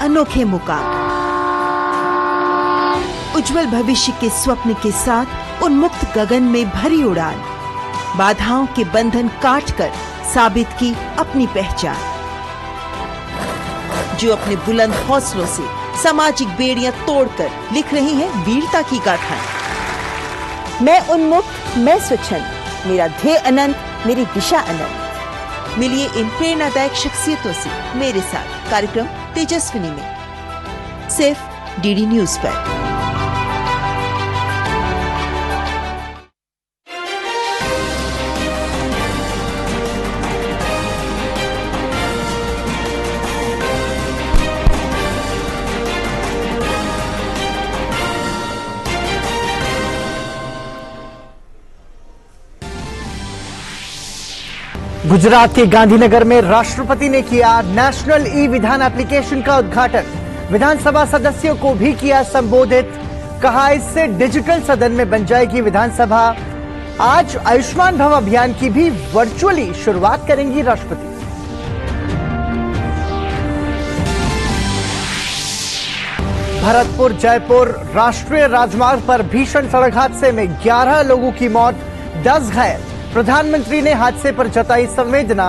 अनोखे मुकाम। उज्जवल भविष्य के स्वप्न के साथ उन्मुक्त गगन में भरी उड़ान, बाधाओं के बंधन काटकर साबित की अपनी पहचान। जो अपने बुलंद हौसलों से सामाजिक बेड़ियां तोड़कर लिख रही हैं वीरता की गाथाएं। मैं उन्मुक्त, मैं स्वच्छंद, मेरा ध्येय अनंत, मेरी दिशा अनंत। मिलिए इन प्रेरणादायक शख्सियतों से मेरे साथ कार्यक्रम तेजस्विनी में, सिर्फ डीडी न्यूज पर। गुजरात के गांधीनगर में राष्ट्रपति ने किया नेशनल ई विधान एप्लीकेशन का उद्घाटन। विधानसभा सदस्यों को भी किया संबोधित। कहा, इससे डिजिटल सदन में बन जाएगी विधानसभा। आज आयुष्मान भव अभियान की भी वर्चुअली शुरुआत करेंगी राष्ट्रपति। भरतपुर जयपुर राष्ट्रीय राजमार्ग पर भीषण सड़क हादसे में 11 लोगों की मौत, 10 घायल। प्रधानमंत्री ने हादसे पर जताई संवेदना।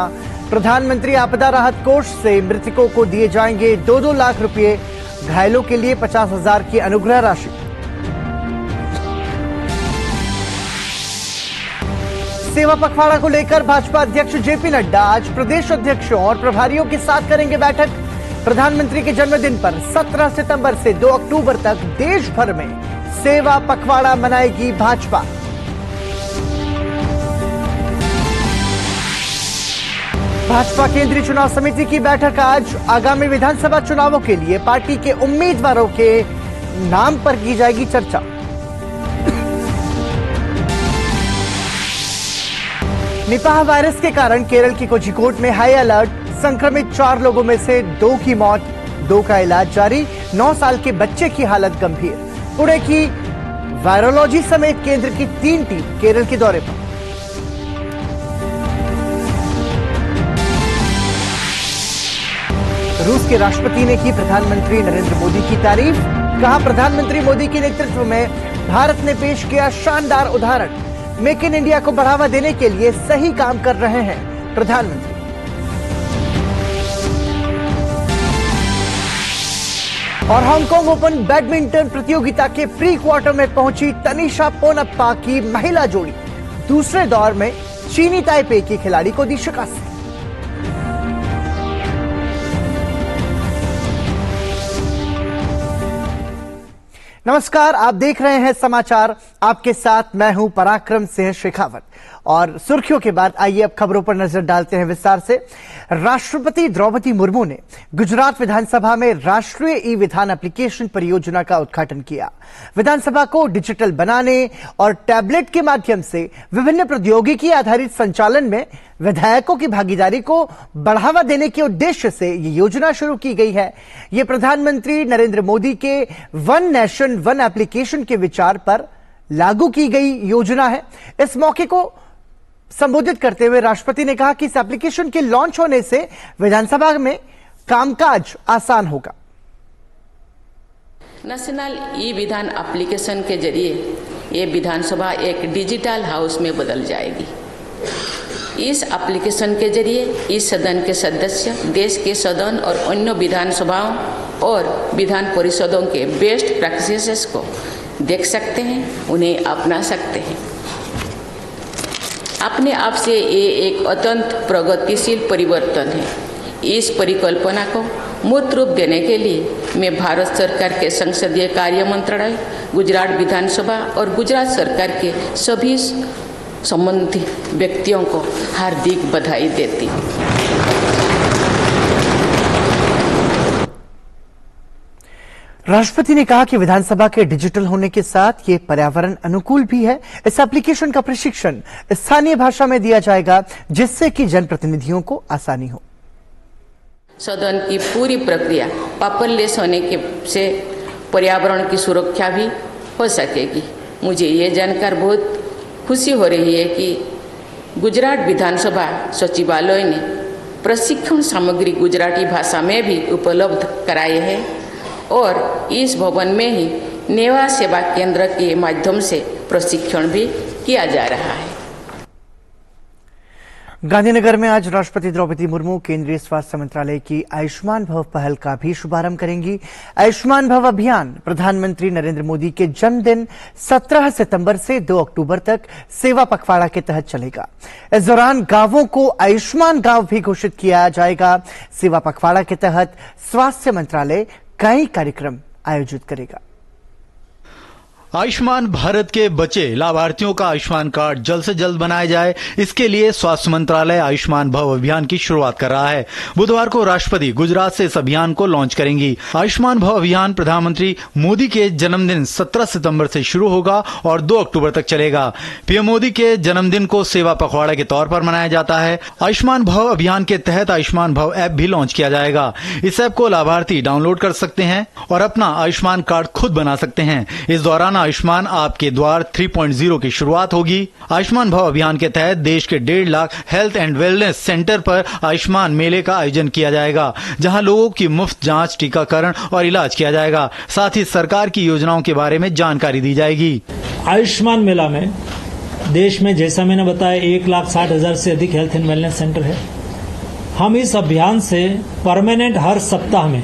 प्रधानमंत्री आपदा राहत कोष से मृतकों को दिए जाएंगे 2-2 लाख रुपए, घायलों के लिए 50,000 की अनुग्रह राशि। सेवा पखवाड़ा को लेकर भाजपा अध्यक्ष जेपी नड्डा आज प्रदेश अध्यक्षों और प्रभारियों के साथ करेंगे बैठक। प्रधानमंत्री के जन्मदिन पर 17 सितंबर से 2 अक्टूबर तक देश भर में सेवा पखवाड़ा मनाएगी भाजपा। भाजपा केंद्रीय चुनाव समिति की बैठक आज। आगामी विधानसभा चुनावों के लिए पार्टी के उम्मीदवारों के नाम पर की जाएगी चर्चा। निपाह वायरस के कारण केरल की कोझिकोड में हाई अलर्ट। संक्रमित 4 लोगों में से 2 की मौत, 2 का इलाज जारी। 9 साल के बच्चे की हालत गंभीर। पुणे की वायरोलॉजी समेत केंद्र की 3 टीम केरल के दौरे पर। रूस के राष्ट्रपति ने की प्रधानमंत्री नरेंद्र मोदी की तारीफ। कहा, प्रधानमंत्री मोदी के नेतृत्व में भारत ने पेश किया शानदार उदाहरण। मेक इन इंडिया को बढ़ावा देने के लिए सही काम कर रहे हैं प्रधानमंत्री। और हांगकांग ओपन बैडमिंटन प्रतियोगिता के प्री क्वार्टर में पहुंची तनिषा पोनप्पा की महिला जोड़ी। दूसरे दौर में चीनी ताइपे की खिलाड़ी को दी शिकस्त। नमस्कार, आप देख रहे हैं समाचार। आपके साथ मैं हूं पराक्रम सिंह शेखावत। और सुर्खियों के बाद आइए अब खबरों पर नजर डालते हैं विस्तार से। राष्ट्रपति द्रौपदी मुर्मू ने गुजरात विधानसभा में राष्ट्रीय ई विधान एप्लीकेशन परियोजना का उद्घाटन किया। विधानसभा को डिजिटल बनाने और टैबलेट के माध्यम से विभिन्न प्रौद्योगिकी आधारित संचालन में विधायकों की भागीदारी को बढ़ावा देने के उद्देश्य से ये योजना शुरू की गई है। ये प्रधानमंत्री नरेंद्र मोदी के वन नेशन वन एप्लीकेशन के विचार पर लागू की गई योजना है। इस मौके को संबोधित करते हुए राष्ट्रपति ने कहा कि इस एप्लीकेशन के लॉन्च होने से विधानसभा में कामकाज आसान होगा। नेशनल ई विधान एप्लीकेशन के जरिए ये विधानसभा एक डिजिटल हाउस में बदल जाएगी। इस एप्लीकेशन के जरिए इस सदन के सदस्य देश के सदन और अन्य विधानसभाओं और विधान परिषदों के बेस्ट प्रैक्टिसेस को देख सकते हैं, उन्हें अपना सकते हैं। अपने आप से ये एक अत्यंत प्रगतिशील परिवर्तन है। इस परिकल्पना को मूर्त रूप देने के लिए मैं भारत सरकार के संसदीय कार्य मंत्रालय, गुजरात विधानसभा और गुजरात सरकार के सभी संबंधित व्यक्तियों को हार्दिक बधाई देती हूँ। राष्ट्रपति ने कहा कि विधानसभा के डिजिटल होने के साथ ये पर्यावरण अनुकूल भी है। इस एप्लीकेशन का प्रशिक्षण स्थानीय भाषा में दिया जाएगा, जिससे कि जनप्रतिनिधियों को आसानी हो। सदन की पूरी प्रक्रिया पेपरलेस होने के से पर्यावरण की सुरक्षा भी हो सकेगी। मुझे ये जानकर बहुत खुशी हो रही है कि गुजरात विधानसभा सचिवालय ने प्रशिक्षण सामग्री गुजराती भाषा में भी उपलब्ध कराए हैं और इस भवन में ही नेवा सेवा केंद्र के माध्यम से प्रशिक्षण भी किया जा रहा है। गांधीनगर में आज राष्ट्रपति द्रौपदी मुर्मू केंद्रीय स्वास्थ्य मंत्रालय की आयुष्मान भव पहल का भी शुभारंभ करेंगी। आयुष्मान भव अभियान प्रधानमंत्री नरेंद्र मोदी के जन्मदिन 17 सितंबर से 2 अक्टूबर तक सेवा पखवाड़ा के तहत चलेगा। इस दौरान गांवों को आयुष्मान गांव भी घोषित किया जाएगा। सेवा पखवाड़ा के तहत स्वास्थ्य मंत्रालय कई कार्यक्रम आयोजित करेगा। आयुष्मान भारत के बचे लाभार्थियों का आयुष्मान कार्ड जल्द से जल्द बनाया जाए, इसके लिए स्वास्थ्य मंत्रालय आयुष्मान भव अभियान की शुरुआत कर रहा है। बुधवार को राष्ट्रपति गुजरात से इस अभियान को लॉन्च करेंगी। आयुष्मान भव अभियान प्रधानमंत्री मोदी के जन्मदिन 17 सितंबर से शुरू होगा और 2 अक्टूबर तक चलेगा। पीएम मोदी के जन्मदिन को सेवा पखवाड़ा के तौर पर मनाया जाता है। आयुष्मान भव अभियान के तहत आयुष्मान भव ऐप भी लॉन्च किया जाएगा। इस ऐप को लाभार्थी डाउनलोड कर सकते हैं और अपना आयुष्मान कार्ड खुद बना सकते हैं। इस दौरान आयुष्मान आपके द्वार 3.0 की शुरुआत होगी। आयुष्मान भव अभियान के तहत देश के 1.5 lakh health and wellness centre पर आयुष्मान मेले का आयोजन किया जाएगा, जहां लोगों की मुफ्त जांच, टीकाकरण और इलाज किया जाएगा। साथ ही सरकार की योजनाओं के बारे में जानकारी दी जाएगी। आयुष्मान मेला में देश में, जैसा मैंने बताया, 1,60,000 से अधिक हेल्थ एंड वेलनेस सेंटर है। हम इस अभियान से परमानेंट हर सप्ताह में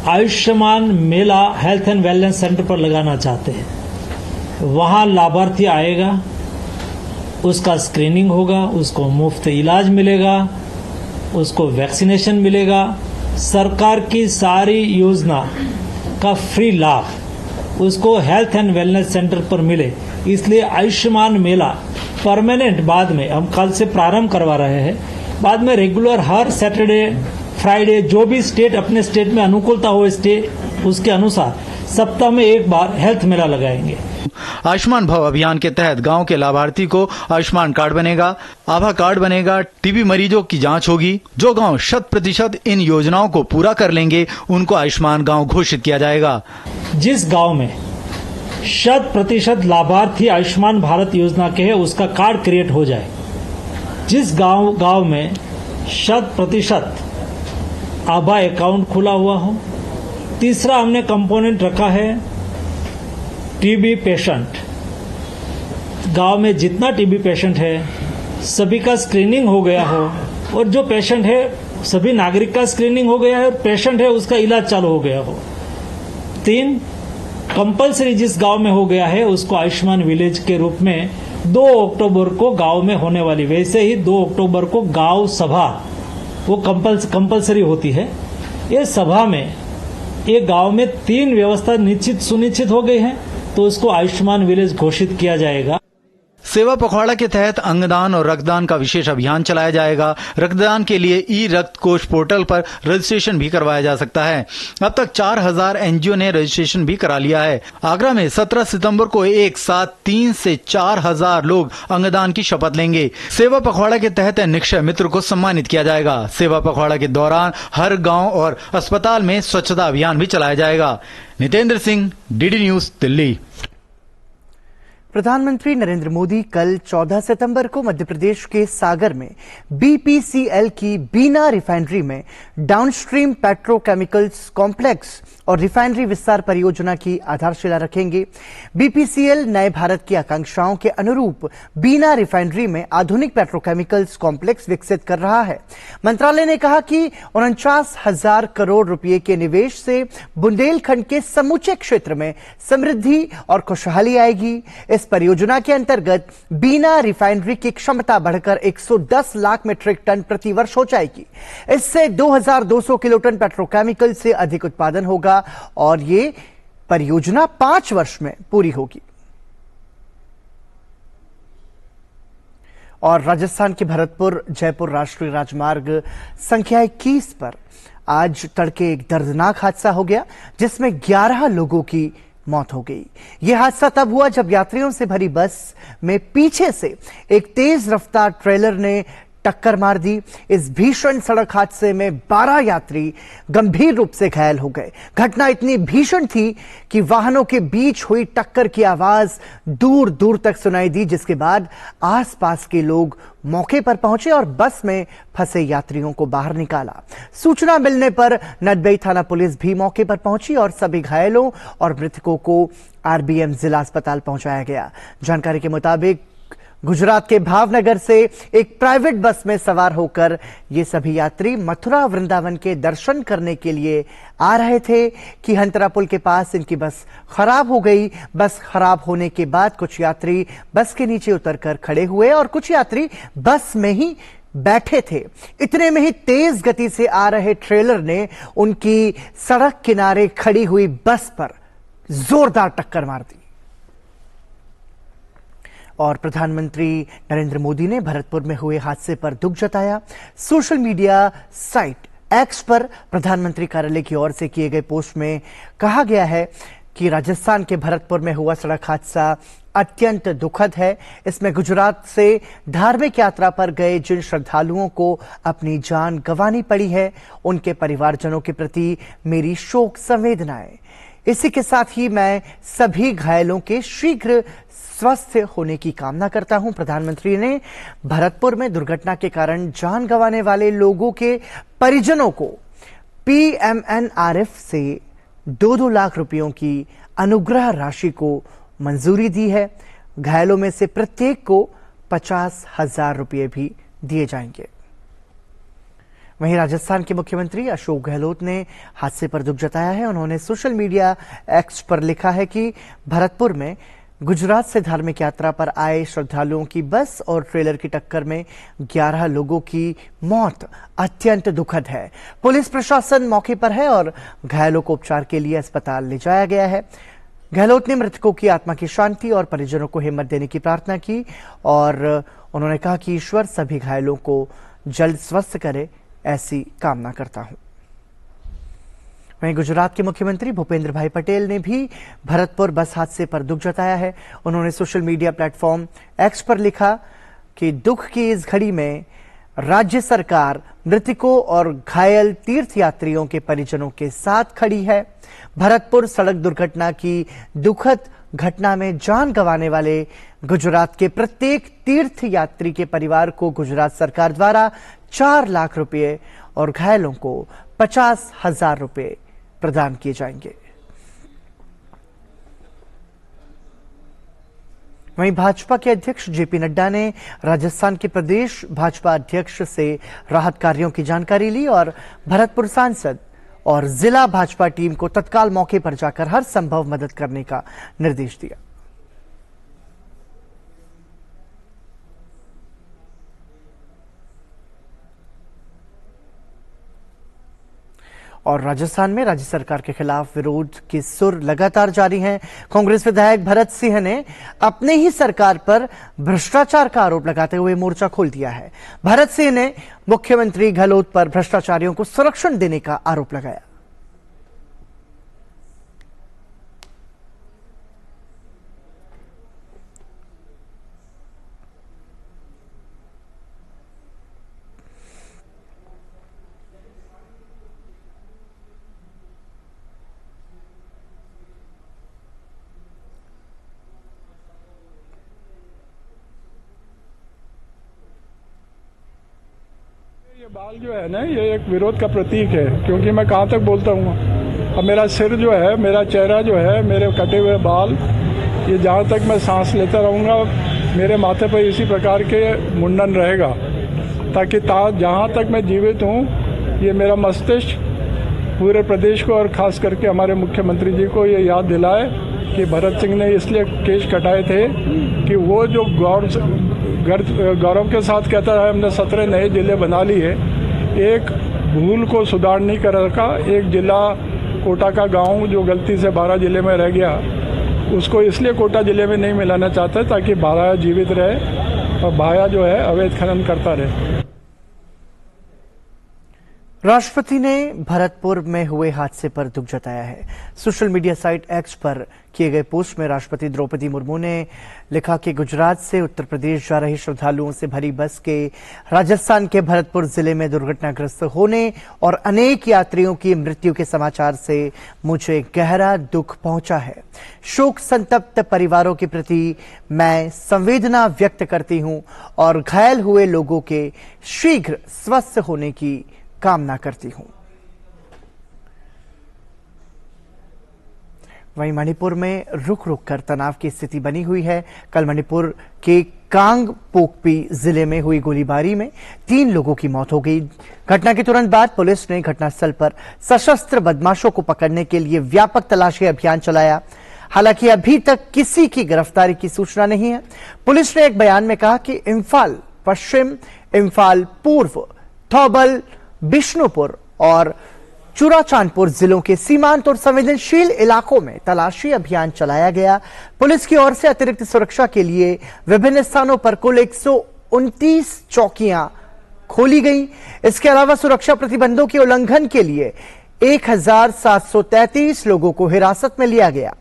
आयुष्मान मेला हेल्थ एंड वेलनेस सेंटर पर लगाना चाहते हैं। वहां लाभार्थी आएगा, उसका स्क्रीनिंग होगा, उसको मुफ्त इलाज मिलेगा, उसको वैक्सीनेशन मिलेगा। सरकार की सारी योजना का फ्री लाभ उसको हेल्थ एंड वेलनेस सेंटर पर मिले, इसलिए आयुष्मान मेला परमानेंट बाद में, हम कल से प्रारंभ करवा रहे हैं, बाद में रेगुलर हर सैटरडे फ्राइडे जो भी स्टेट अपने स्टेट में अनुकूलता हो स्टेट उसके अनुसार सप्ताह में एक बार हेल्थ मेला लगाएंगे। आयुष्मान भव अभियान के तहत गांव के लाभार्थी को आयुष्मान कार्ड बनेगा, आभा कार्ड बनेगा, टीबी मरीजों की जांच होगी। जो गांव 100% इन योजनाओं को पूरा कर लेंगे उनको आयुष्मान गांव घोषित किया जाएगा। जिस गांव में 100% लाभार्थी आयुष्मान भारत योजना के है उसका कार्ड क्रिएट हो जाए, जिस गांव में 100% आभा अकाउंट खुला हुआ हो। तीसरा हमने कंपोनेंट रखा है टीबी पेशेंट। गांव में जितना टीबी पेशेंट है सभी का स्क्रीनिंग हो गया हो, और जो पेशेंट है सभी नागरिक का स्क्रीनिंग हो गया है और पेशेंट है उसका इलाज चालू हो गया हो। 3, कंपलसरी जिस गांव में हो गया है उसको आयुष्मान विलेज के रूप में 2 अक्टूबर को गांव में होने वाली, वैसे ही 2 अक्टूबर को गांव सभा वो कंपलसरी होती है। ये सभा में एक गांव में 3 व्यवस्था सुनिश्चित हो गई है, तो उसको आयुष्मान विलेज घोषित किया जाएगा। सेवा पखवाड़ा के तहत अंगदान और रक्तदान का विशेष अभियान चलाया जाएगा। रक्तदान के लिए ई रक्त कोष पोर्टल पर रजिस्ट्रेशन भी करवाया जा सकता है। अब तक 4,000 एनजीओ ने रजिस्ट्रेशन भी करा लिया है। आगरा में 17 सितंबर को एक साथ 3 से 4,000 लोग अंगदान की शपथ लेंगे। सेवा पखवाड़ा के तहत निक्षय मित्र को सम्मानित किया जाएगा। सेवा पखवाड़ा के दौरान हर गाँव और अस्पताल में स्वच्छता अभियान भी चलाया जाएगा। Nitendra Singh, DD news, Delhi. प्रधानमंत्री नरेंद्र मोदी कल 14 सितंबर को मध्य प्रदेश के सागर में बीपीसीएल की बीना रिफाइनरी में डाउनस्ट्रीम पेट्रोकेमिकल्स कॉम्प्लेक्स और रिफाइनरी विस्तार परियोजना की आधारशिला रखेंगे। बीपीसीएल नए भारत की आकांक्षाओं के अनुरूप बीना रिफाइनरी में आधुनिक पेट्रोकेमिकल्स कॉम्प्लेक्स विकसित कर रहा है। मंत्रालय ने कहा कि 49,000 करोड़ रुपए के निवेश से बुंदेलखंड के समूचे क्षेत्र में समृद्धि और खुशहाली आएगी। इस परियोजना के अंतर्गत बीना रिफाइनरी की क्षमता बढ़कर 110 लाख मीट्रिक टन प्रति वर्ष हो जाएगी। इससे 2,200 किलोटन पेट्रोकेमिकल से अधिक उत्पादन होगा और ये परियोजना 5 वर्ष में पूरी होगी। और राजस्थान के भरतपुर जयपुर राष्ट्रीय राजमार्ग संख्या 21 पर आज तड़के एक दर्दनाक हादसा हो गया, जिसमें 11 लोगों की मौत हो गई। यह हादसा तब हुआ जब यात्रियों से भरी बस में पीछे से एक तेज रफ्तार ट्रेलर ने टक्कर मार दी। इस भीषण सड़क हादसे में 12 यात्री गंभीर रूप से घायल हो गए। घटना इतनी भीषण थी कि वाहनों के बीच हुई टक्कर की आवाज दूर दूर तक सुनाई दी, जिसके बाद आसपास के लोग मौके पर पहुंचे और बस में फंसे यात्रियों को बाहर निकाला। सूचना मिलने पर नटबई थाना पुलिस भी मौके पर पहुंची और सभी घायलों और मृतकों को आरबीएम जिला अस्पताल पहुंचाया गया। जानकारी के मुताबिक गुजरात के भावनगर से एक प्राइवेट बस में सवार होकर ये सभी यात्री मथुरा वृंदावन के दर्शन करने के लिए आ रहे थे कि हंतरा पुल के पास इनकी बस खराब हो गई। बस खराब होने के बाद कुछ यात्री बस के नीचे उतरकर खड़े हुए और कुछ यात्री बस में ही बैठे थे। इतने में ही तेज गति से आ रहे ट्रेलर ने उनकी सड़क किनारे खड़ी हुई बस पर जोरदार टक्कर मार दी। और प्रधानमंत्री नरेंद्र मोदी ने भरतपुर में हुए हादसे पर दुख जताया। सोशल मीडिया साइट एक्स पर प्रधानमंत्री कार्यालय की ओर से किए गए पोस्ट में कहा गया है कि राजस्थान के भरतपुर में हुआ सड़क हादसा अत्यंत दुखद है। इसमें गुजरात से धार्मिक यात्रा पर गए जिन श्रद्धालुओं को अपनी जान गंवानी पड़ी है, उनके परिवारजनों के प्रति मेरी शोक संवेदनाएं। इसी के साथ ही मैं सभी घायलों के शीघ्र स्वस्थ होने की कामना करता हूं। प्रधानमंत्री ने भरतपुर में दुर्घटना के कारण जान गंवाने वाले लोगों के परिजनों को पीएमएनआरएफ से 2-2 लाख रुपयों की अनुग्रह राशि को मंजूरी दी है। घायलों में से प्रत्येक को 50,000 रुपये भी दिए जाएंगे। वहीं राजस्थान के मुख्यमंत्री अशोक गहलोत ने हादसे पर दुख जताया है। उन्होंने सोशल मीडिया एक्स पर लिखा है कि भरतपुर में गुजरात से धार्मिक यात्रा पर आए श्रद्धालुओं की बस और ट्रेलर की टक्कर में 11 लोगों की मौत अत्यंत दुखद है। पुलिस प्रशासन मौके पर है और घायलों को उपचार के लिए अस्पताल ले जाया गया है। गहलोत ने मृतकों की आत्मा की शांति और परिजनों को हिम्मत देने की प्रार्थना की और उन्होंने कहा कि ईश्वर सभी घायलों को जल्द स्वस्थ करे, ऐसी कामना करता हूं। वहीं गुजरात के मुख्यमंत्री भूपेंद्र भाई पटेल ने भी भरतपुर बस हादसे पर दुख जताया है। उन्होंने सोशल मीडिया प्लेटफॉर्म एक्स पर लिखा कि दुख की इस घड़ी में राज्य सरकार मृतकों और घायल तीर्थयात्रियों के परिजनों के साथ खड़ी है। भरतपुर सड़क दुर्घटना की दुखद घटना में जान गंवाने वाले गुजरात के प्रत्येक तीर्थयात्री के परिवार को गुजरात सरकार द्वारा 4 लाख रुपए और घायलों को 50,000 रुपए प्रदान किए जाएंगे। वहीं भाजपा के अध्यक्ष जेपी नड्डा ने राजस्थान के प्रदेश भाजपा अध्यक्ष से राहत कार्यों की जानकारी ली और भरतपुर सांसद और जिला भाजपा टीम को तत्काल मौके पर जाकर हर संभव मदद करने का निर्देश दिया। और राजस्थान में राज्य सरकार के खिलाफ विरोध के सुर लगातार जारी हैं। कांग्रेस विधायक भरत सिंह ने अपने ही सरकार पर भ्रष्टाचार का आरोप लगाते हुए मोर्चा खोल दिया है। भरत सिंह ने मुख्यमंत्री गहलोत पर भ्रष्टाचारियों को संरक्षण देने का आरोप लगाया। ये बाल जो है ना, ये एक विरोध का प्रतीक है, क्योंकि मैं कहाँ तक बोलता हूँ। अब मेरा सिर जो है, मेरा चेहरा जो है, मेरे कटे हुए बाल, ये जहाँ तक मैं सांस लेता रहूँगा मेरे माथे पर इसी प्रकार के मुंडन रहेगा, ताकि जहाँ तक मैं जीवित हूँ ये मेरा मस्तिष्क पूरे प्रदेश को और खास करके हमारे मुख्यमंत्री जी को ये याद दिलाए कि भरत सिंह ने इसलिए केश कटाए थे कि वो जो गौरव के साथ कहता है हमने 17 नए जिले बना लिए, एक भूल को सुधार नहीं कर रखा। एक जिला कोटा का गांव जो गलती से 12 जिले में रह गया, उसको इसलिए कोटा जिले में नहीं मिलाना चाहता ताकि भाया जीवित रहे और भाया जो है अवैध खनन करता रहे। राष्ट्रपति ने भरतपुर में हुए हादसे पर दुख जताया है। सोशल मीडिया साइट एक्स पर किए गए पोस्ट में राष्ट्रपति द्रौपदी मुर्मू ने लिखा कि गुजरात से उत्तर प्रदेश जा रही श्रद्धालुओं से भरी बस के राजस्थान के भरतपुर जिले में दुर्घटनाग्रस्त होने और अनेक यात्रियों की मृत्यु के समाचार से मुझे गहरा दुख पहुंचा है। शोक संतप्त परिवारों के प्रति मैं संवेदना व्यक्त करती हूं और घायल हुए लोगों के शीघ्र स्वस्थ होने की कामना करती हूं। वहीं मणिपुर में रुक रुक कर तनाव की स्थिति बनी हुई है। कल मणिपुर के कांग पोकपी जिले में हुई गोलीबारी में 3 लोगों की मौत हो गई। घटना के तुरंत बाद पुलिस ने घटनास्थल पर सशस्त्र बदमाशों को पकड़ने के लिए व्यापक तलाशी अभियान चलाया। हालांकि अभी तक किसी की गिरफ्तारी की सूचना नहीं है। पुलिस ने एक बयान में कहा कि इम्फाल पश्चिम, इम्फाल पूर्व, थौबल, बिष्णुपुर और चुराचांदपुर जिलों के सीमांत और संवेदनशील इलाकों में तलाशी अभियान चलाया गया। पुलिस की ओर से अतिरिक्त सुरक्षा के लिए विभिन्न स्थानों पर कुल 129 चौकियां खोली गई। इसके अलावा सुरक्षा प्रतिबंधों के उल्लंघन के लिए 1733 लोगों को हिरासत में लिया गया।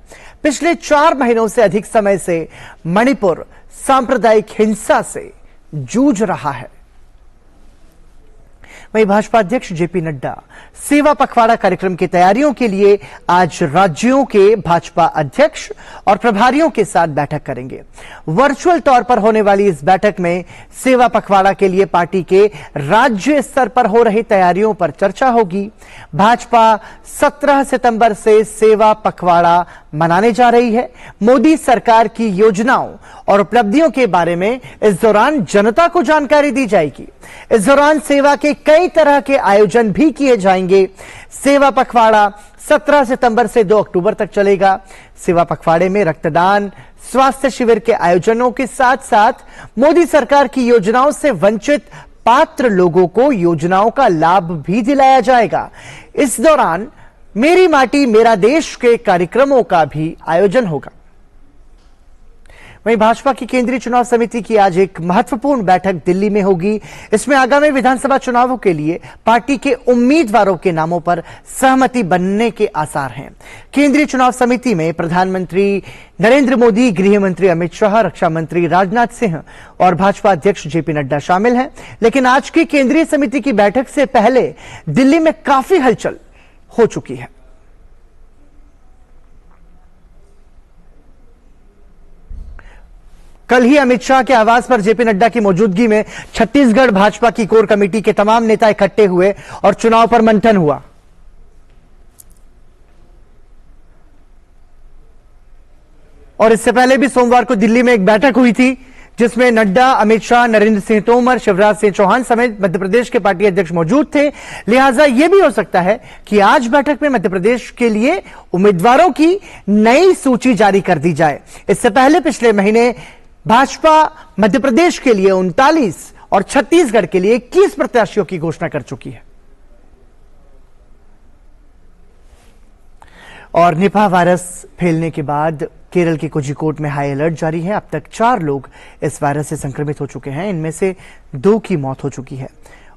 पिछले 4 महीनों से अधिक समय से मणिपुर सांप्रदायिक हिंसा से जूझ रहा है। वहीं भाजपा अध्यक्ष जेपी नड्डा सेवा पखवाड़ा कार्यक्रम की तैयारियों के लिए आज राज्यों के भाजपा अध्यक्ष और प्रभारियों के साथ बैठक करेंगे। वर्चुअल तौर पर होने वाली इस बैठक में सेवा पखवाड़ा के लिए पार्टी के राज्य स्तर पर हो रही तैयारियों पर चर्चा होगी। भाजपा 17 सितंबर से सेवा पखवाड़ा मनाने जा रही है। मोदी सरकार की योजनाओं और उपलब्धियों के बारे में इस दौरान जनता को जानकारी दी जाएगी। इस दौरान सेवा के कई तरह के आयोजन भी किए जाएंगे। सेवा पखवाड़ा 17 सितंबर से 2 अक्टूबर तक चलेगा। सेवा पखवाड़े में रक्तदान, स्वास्थ्य शिविर के आयोजनों के साथ साथ मोदी सरकार की योजनाओं से वंचित पात्र लोगों को योजनाओं का लाभ भी दिलाया जाएगा। इस दौरान मेरी माटी मेरा देश के कार्यक्रमों का भी आयोजन होगा। वहीं भाजपा की केंद्रीय चुनाव समिति की आज एक महत्वपूर्ण बैठक दिल्ली में होगी। इसमें आगामी विधानसभा चुनावों के लिए पार्टी के उम्मीदवारों के नामों पर सहमति बनने के आसार हैं। केंद्रीय चुनाव समिति में प्रधानमंत्री नरेंद्र मोदी, गृह मंत्री अमित शाह, रक्षा मंत्री राजनाथ सिंह और भाजपा अध्यक्ष जेपी नड्डा शामिल हैं। लेकिन आज की केंद्रीय समिति की बैठक से पहले दिल्ली में काफी हलचल हो चुकी है। कल ही अमित शाह के आवास पर जेपी नड्डा की मौजूदगी में छत्तीसगढ़ भाजपा की कोर कमेटी के तमाम नेता इकट्ठे हुए और चुनाव पर मंथन हुआ। और इससे पहले भी सोमवार को दिल्ली में एक बैठक हुई थी जिसमें नड्डा, अमित शाह, नरेंद्र सिंह तोमर, शिवराज सिंह चौहान समेत मध्य प्रदेश के पार्टी अध्यक्ष मौजूद थे। लिहाजा यह भी हो सकता है कि आज बैठक में मध्य प्रदेश के लिए उम्मीदवारों की नई सूची जारी कर दी जाए। इससे पहले पिछले महीने भाजपा मध्य प्रदेश के लिए 39 और छत्तीसगढ़ के लिए 21 प्रत्याशियों की घोषणा कर चुकी है। और निपाह वायरस फैलने के बाद केरल के कोझिकोड में हाई अलर्ट जारी है। अब तक 4 लोग इस वायरस से संक्रमित हो चुके हैं। इनमें से 2 की मौत हो चुकी है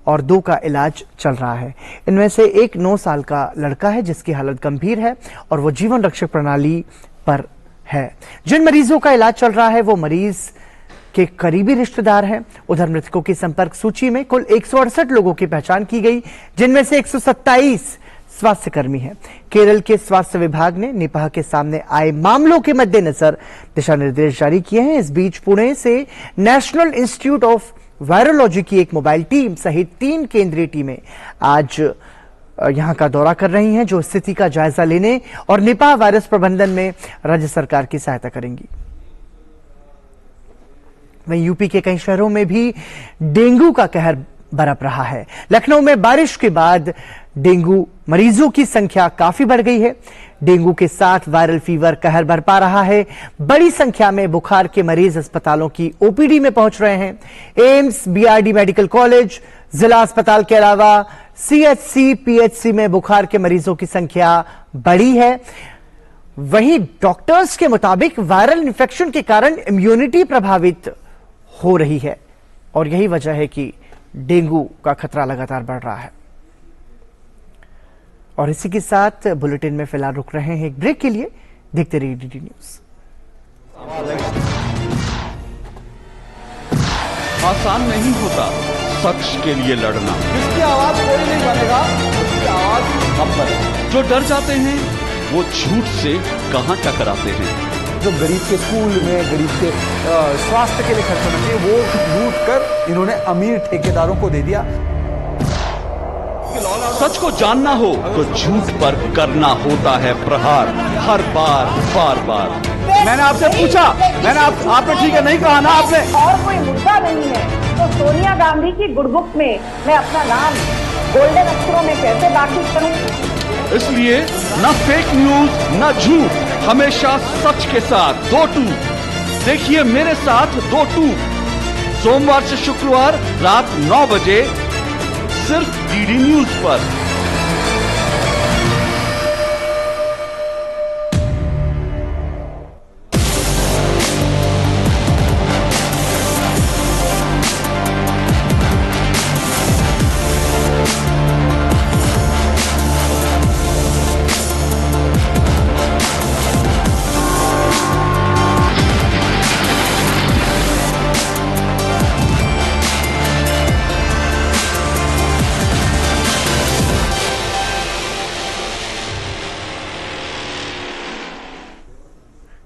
और 2 का इलाज चल रहा है। इनमें से एक 9 साल का लड़का है जिसकी हालत गंभीर है और वो जीवन रक्षक प्रणाली पर है। जिन मरीजों का इलाज चल रहा है वो मरीज के करीबी रिश्तेदार हैं। उधर मृतकों की संपर्क सूची में कुल 168 लोगों की पहचान की गई, जिनमें से 127 स्वास्थ्य कर्मी हैं। केरल के स्वास्थ्य विभाग ने निपाह के सामने आए मामलों के मद्देनजर दिशा निर्देश जारी किए हैं। इस बीच पुणे से नेशनल इंस्टीट्यूट ऑफ वायरोलॉजी की एक मोबाइल टीम सहित 3 केंद्रीय टीमें आज यहां का दौरा कर रही हैं, जो स्थिति का जायजा लेने और निपाह वायरस प्रबंधन में राज्य सरकार की सहायता करेंगी। वहीं यूपी के कई शहरों में भी डेंगू का कहर बरप रहा है। लखनऊ में बारिश के बाद डेंगू मरीजों की संख्या काफी बढ़ गई है। डेंगू के साथ वायरल फीवर कहर बरपा रहा है। बड़ी संख्या में बुखार के मरीज अस्पतालों की ओपीडी में पहुंच रहे हैं। एम्स, बीआरडी मेडिकल कॉलेज, जिला अस्पताल के अलावा सीएचसी, पीएचसी में बुखार के मरीजों की संख्या बढ़ी है। वहीं डॉक्टर्स के मुताबिक वायरल इन्फेक्शन के कारण इम्यूनिटी प्रभावित हो रही है और यही वजह है कि डेंगू का खतरा लगातार बढ़ रहा है। और इसी के साथ बुलेटिन में फिलहाल रुक रहे हैं एक ब्रेक के लिए। देखते रहिए डीडी न्यूज। आसान नहीं होता सच के लिए लड़ना। जिसकी आवाज कोई नहीं बनेगा उसकी आवाज हम बनेंगे। जो डर जाते हैं वो झूठ से कहां टकराते हैं। जो गरीब के स्कूल में, गरीब के स्वास्थ्य के लिए खर्च होना चाहिए, वो लूट कर इन्होंने अमीर ठेकेदारों को दे दिया। सच को जानना हो तो झूठ पर करना होता है प्रहार, हर बार बार बार। मैंने आपसे पूछा, आपने ठीक है नहीं कहा ना आपने। और कोई मुद्दा नहीं है तो सोनिया गांधी की गुडबुक में मैं अपना नाम गोल्डन अक्षरों में कैसे दाखिल करूं? इसलिए न फेक न्यूज न झूठ, हमेशा सच के साथ 2-2। देखिए मेरे साथ 2-2 सोमवार से शुक्रवार रात 9 बजे सिर्फ डीडी न्यूज पर।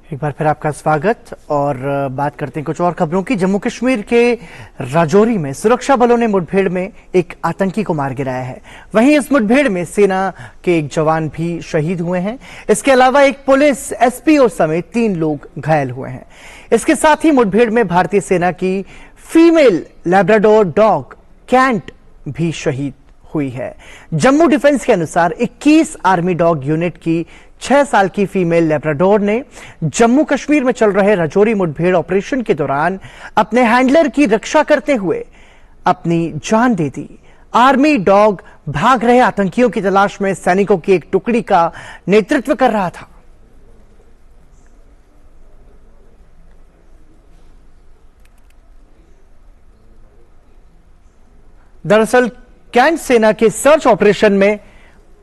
एक बार फिर आपका स्वागत। और बात करते हैं कुछ और खबरों की। जम्मू कश्मीर के राजौरी में सुरक्षा बलों ने मुठभेड़ में एक आतंकी को मार गिराया है। वहीं इस मुठभेड़ में सेना के एक जवान भी शहीद हुए हैं। इसके अलावा एक पुलिस एसपीओ समेत 3 लोग घायल हुए हैं। इसके साथ ही मुठभेड़ में भारतीय सेना की फीमेल लैब्राडोर डॉग कैंट भी शहीद हुई है। जम्मू डिफेंस के अनुसार 21 आर्मी डॉग यूनिट की 6 साल की फीमेल लैब्राडोर ने जम्मू कश्मीर में चल रहे राजौरी मुठभेड़ ऑपरेशन के दौरान अपने हैंडलर की रक्षा करते हुए अपनी जान दे दी। आर्मी डॉग भाग रहे आतंकियों की तलाश में सैनिकों की एक टुकड़ी का नेतृत्व कर रहा था। दरअसल कैंट सेना के सर्च ऑपरेशन में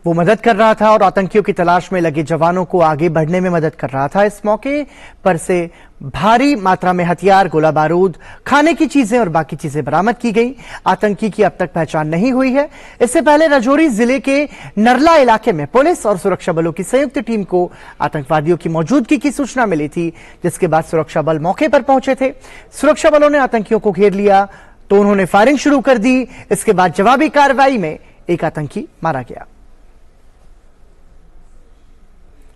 वो मदद कर रहा था और आतंकियों की तलाश में लगे जवानों को आगे बढ़ने में मदद कर रहा था। इस मौके पर से भारी मात्रा में हथियार, गोला बारूद, खाने की चीजें और बाकी चीजें बरामद की गई। आतंकी की अब तक पहचान नहीं हुई है। इससे पहले राजौरी जिले के नरला इलाके में पुलिस और सुरक्षा बलों की संयुक्त टीम को आतंकवादियों की मौजूदगी की सूचना मिली थी, जिसके बाद सुरक्षा बल मौके पर पहुंचे थे। सुरक्षा बलों ने आतंकियों को घेर लिया तो उन्होंने फायरिंग शुरू कर दी। इसके बाद जवाबी कार्रवाई में एक आतंकी मारा गया।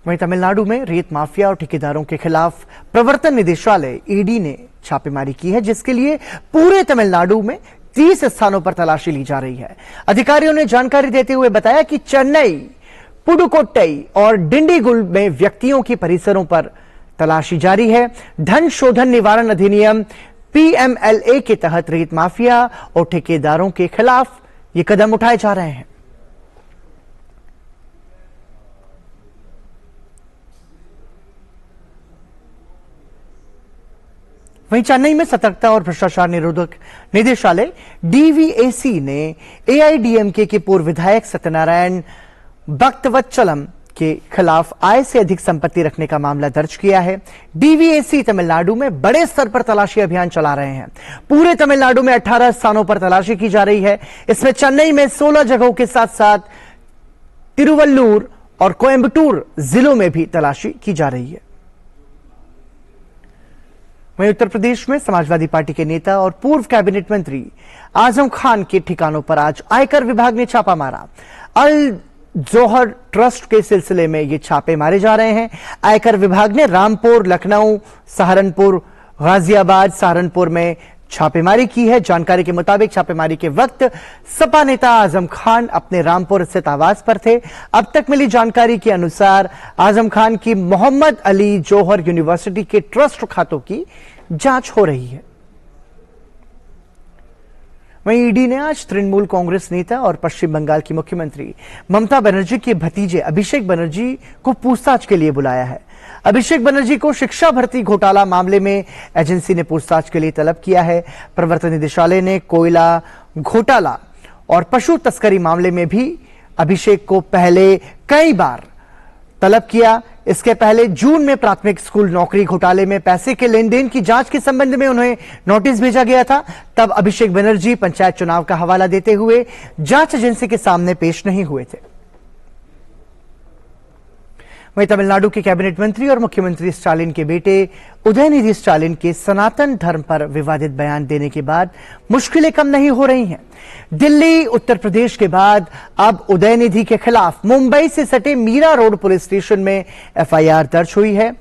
वहीं तमिलनाडु में रेत माफिया और ठेकेदारों के खिलाफ प्रवर्तन निदेशालय ईडी ने छापेमारी की है, जिसके लिए पूरे तमिलनाडु में 30 स्थानों पर तलाशी ली जा रही है। अधिकारियों ने जानकारी देते हुए बताया कि चेन्नई, पुडुकोट्टई और डिंडीगुल में व्यक्तियों की परिसरों पर तलाशी जारी है। धन शोधन निवारण अधिनियम PMLA के तहत रेत माफिया और ठेकेदारों के खिलाफ ये कदम उठाए जा रहे हैं। वहीं चेन्नई में सतर्कता और भ्रष्टाचार निरोधक निदेशालय DVAC ने AIDMK के पूर्व विधायक सत्यनारायण भक्तवत्सलम के खिलाफ आय से अधिक संपत्ति रखने का मामला दर्ज किया है। DVAC तमिलनाडु में बड़े स्तर पर तलाशी अभियान चला रहे हैं। पूरे तमिलनाडु में 18 स्थानों पर तलाशी की जा रही है। इसमें चेन्नई में 16 जगहों के साथ साथ तिरुवल्लुर और कोयंबटूर जिलों में भी तलाशी की जा रही है। वहीं उत्तर प्रदेश में समाजवादी पार्टी के नेता और पूर्व कैबिनेट मंत्री आजम खान के ठिकानों पर आज आयकर विभाग ने छापा मारा। अल जोहर ट्रस्ट के सिलसिले में ये छापे मारे जा रहे हैं। आयकर विभाग ने रामपुर, लखनऊ, सहारनपुर, गाजियाबाद, सहारनपुर में छापेमारी की है। जानकारी के मुताबिक छापेमारी के वक्त सपा नेता आजम खान अपने रामपुर स्थित आवास पर थे। अब तक मिली जानकारी के अनुसार आजम खान की मोहम्मद अली जोहर यूनिवर्सिटी के ट्रस्ट खातों की जांच हो रही है। वहीं ईडी ने आज तृणमूल कांग्रेस नेता और पश्चिम बंगाल की मुख्यमंत्री ममता बनर्जी के भतीजे अभिषेक बनर्जी को पूछताछ के लिए बुलाया है। अभिषेक बनर्जी को शिक्षा भर्ती घोटाला मामले में एजेंसी ने पूछताछ के लिए तलब किया है। प्रवर्तन निदेशालय ने कोयला घोटाला और पशु तस्करी मामले में भी अभिषेक को पहले कई बार तलब किया। इसके पहले जून में प्राथमिक स्कूल नौकरी घोटाले में पैसे के लेन देन की जांच के संबंध में उन्हें नोटिस भेजा गया था। तब अभिषेक बनर्जी पंचायत चुनाव का हवाला देते हुए जांच एजेंसी के सामने पेश नहीं हुए थे। वहीं तमिलनाडु के कैबिनेट मंत्री और मुख्यमंत्री स्टालिन के बेटे उदयनिधि स्टालिन के सनातन धर्म पर विवादित बयान देने के बाद मुश्किलें कम नहीं हो रही हैं। दिल्ली, उत्तर प्रदेश के बाद अब उदयनिधि के खिलाफ मुंबई से सटे मीरा रोड पुलिस स्टेशन में एफआईआर दर्ज हुई है।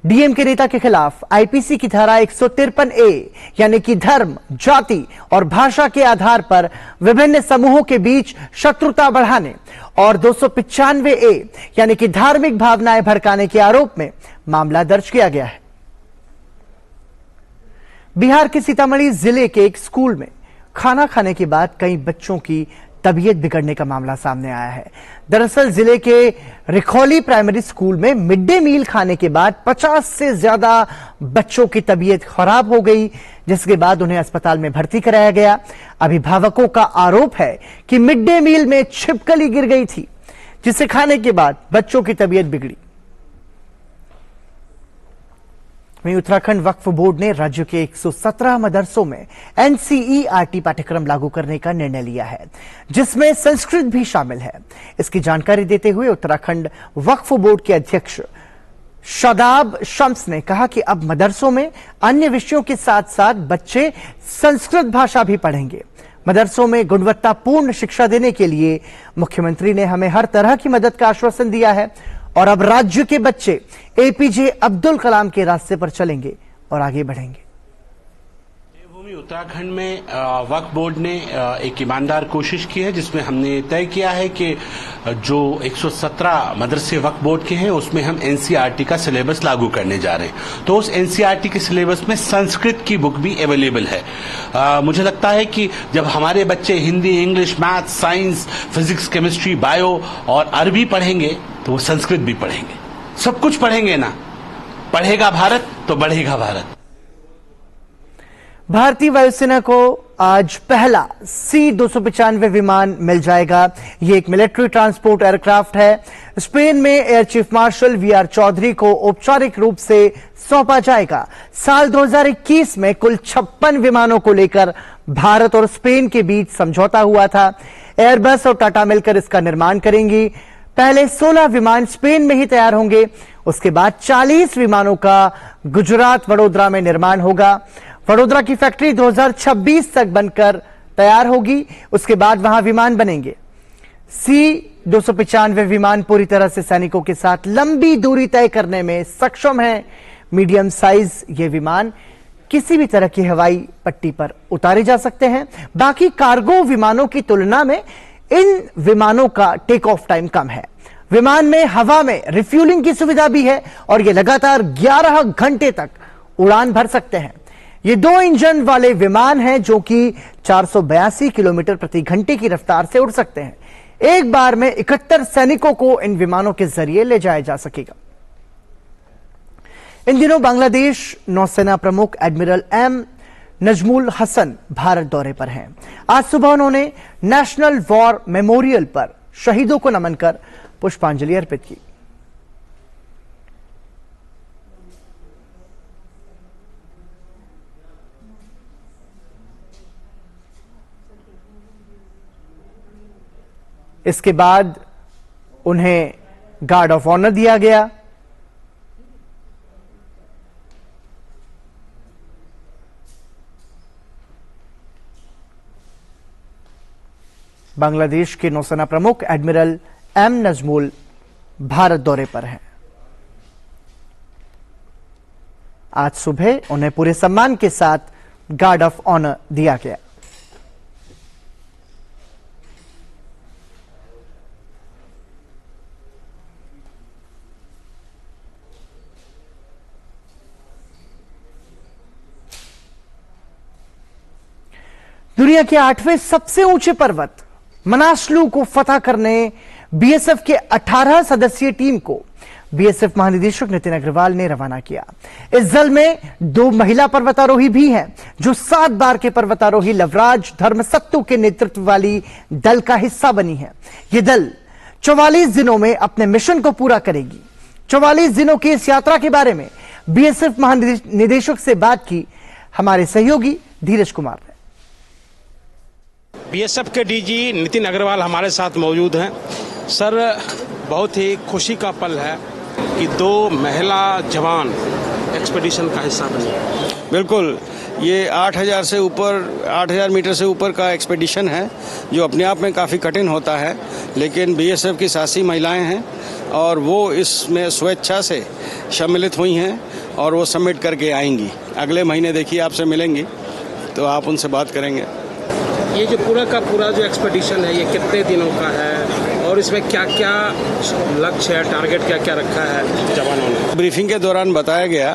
डीएम के नेता के खिलाफ आईपीसी की धारा 153A यानी कि धर्म, जाति और भाषा के आधार पर विभिन्न समूहों के बीच शत्रुता बढ़ाने और 295A यानी कि धार्मिक भावनाएं भड़काने के आरोप में मामला दर्ज किया गया है। बिहार के सीतामढ़ी जिले के एक स्कूल में खाना खाने के बाद कई बच्चों की तबीयत बिगड़ने का मामला सामने आया है। दरअसल जिले के रिखौली प्राइमरी स्कूल में मिड डे मील खाने के बाद 50 से ज्यादा बच्चों की तबीयत खराब हो गई, जिसके बाद उन्हें अस्पताल में भर्ती कराया गया। अभिभावकों का आरोप है कि मिड डे मील में छिपकली गिर गई थी, जिसे खाने के बाद बच्चों की तबीयत बिगड़ी। वहीं उत्तराखंड वक्फ बोर्ड ने राज्य के 117 मदरसों में एनसीईआरटी पाठ्यक्रम लागू करने का निर्णय लिया है, जिसमें संस्कृत भी शामिल है। इसकी जानकारी देते हुए उत्तराखंड वक्फ बोर्ड के अध्यक्ष शादाब शम्स ने कहा कि अब मदरसों में अन्य विषयों के साथ साथ बच्चे संस्कृत भाषा भी पढ़ेंगे। मदरसों में गुणवत्तापूर्ण शिक्षा देने के लिए मुख्यमंत्री ने हमें हर तरह की मदद का आश्वासन दिया है और अब राज्य के बच्चे एपीजे अब्दुल कलाम के रास्ते पर चलेंगे और आगे बढ़ेंगे। देवभूमि उत्तराखंड में वक्फ बोर्ड ने एक ईमानदार कोशिश की है, जिसमें हमने तय किया है कि जो 117 मदरसे वक्फ बोर्ड के हैं उसमें हम एनसीईआरटी का सिलेबस लागू करने जा रहे हैं। तो उस एनसीईआरटी के सिलेबस में संस्कृत की बुक भी अवेलेबल है। मुझे लगता है कि जब हमारे बच्चे Hindi, English, math, science, physics, chemistry, bio और अरबी पढ़ेंगे तो वो संस्कृत भी पढ़ेंगे। सब कुछ पढ़ेंगे ना। पढ़ेगा भारत तो बढ़ेगा भारत। भारतीय वायुसेना को आज पहला C-295 विमान मिल जाएगा। यह एक मिलिट्री ट्रांसपोर्ट एयरक्राफ्ट है। स्पेन में air chief marshal VR Chaudhari को औपचारिक रूप से सौंपा जाएगा। साल 2021 में कुल 56 विमानों को लेकर भारत और स्पेन के बीच समझौता हुआ था। एयरबस और टाटा मिलकर इसका निर्माण करेंगी। पहले 16 विमान स्पेन में ही तैयार होंगे, उसके बाद 40 विमानों का गुजरात वडोदरा में निर्माण होगा। वडोदरा की फैक्ट्री 2026 तक बनकर तैयार होगी, उसके बाद वहां विमान बनेंगे। C-295 विमान पूरी तरह से सैनिकों के साथ लंबी दूरी तय करने में सक्षम है। मीडियम साइज ये विमान किसी भी तरह की हवाई पट्टी पर उतारे जा सकते हैं। बाकी कार्गो विमानों की तुलना में इन विमानों का टेक ऑफ टाइम कम है। विमान में हवा में रिफ्यूलिंग की सुविधा भी है और ये लगातार 11 घंटे तक उड़ान भर सकते हैं। ये 2 इंजन वाले विमान हैं जो कि 482 किलोमीटर प्रति घंटे की रफ्तार से उड़ सकते हैं। एक बार में 71 सैनिकों को इन विमानों के जरिए ले जाया जा सकेगा। इन दिनों बांग्लादेश नौसेना प्रमुख एडमिरल एम नजमुल हसन भारत दौरे पर हैं। आज सुबह उन्होंने नेशनल वॉर मेमोरियल पर शहीदों को नमन कर पुष्पांजलि अर्पित की। इसके बाद उन्हें गार्ड ऑफ ऑनर दिया गया। बांग्लादेश के नौसेना प्रमुख एडमिरल एम नजमुल भारत दौरे पर हैं। आज सुबह उन्हें पूरे सम्मान के साथ गार्ड ऑफ ऑनर दिया गया। दुनिया के 8वें सबसे ऊंचे पर्वत मनासलू को फतह करने बीएसएफ के 18 सदस्यीय टीम को बीएसएफ महानिदेशक नितिन अग्रवाल ने रवाना किया। इस दल में 2 महिला पर्वतारोही भी हैं, जो 7 बार के पर्वतारोही लवराज धर्मसत्तू के नेतृत्व वाली दल का हिस्सा बनी है। ये दल 44 दिनों में अपने मिशन को पूरा करेगी। 44 दिनों की इस यात्रा के बारे में बीएसएफ महानिदेशक से बात की हमारे सहयोगी धीरज कुमार ने। बीएसएफ के डीजी नितिन अग्रवाल हमारे साथ मौजूद हैं। सर, बहुत ही खुशी का पल है कि 2 महिला जवान एक्सपेडिशन का हिस्सा बनी। बिल्कुल, ये 8,000 मीटर से ऊपर का एक्सपेडिशन है, जो अपने आप में काफ़ी कठिन होता है, लेकिन बीएसएफ की साहसी महिलाएं हैं और वो इसमें स्वेच्छा से सम्मिलित हुई हैं और वो सबमिट करके आएंगी। अगले महीने देखिए आपसे मिलेंगी तो आप उनसे बात करेंगे। ये जो पूरा का पूरा जो एक्सपेडिशन है, ये कितने दिनों का है और इसमें क्या क्या लक्ष्य है, टारगेट क्या क्या रखा है जवानों ने? ब्रीफिंग के दौरान बताया गया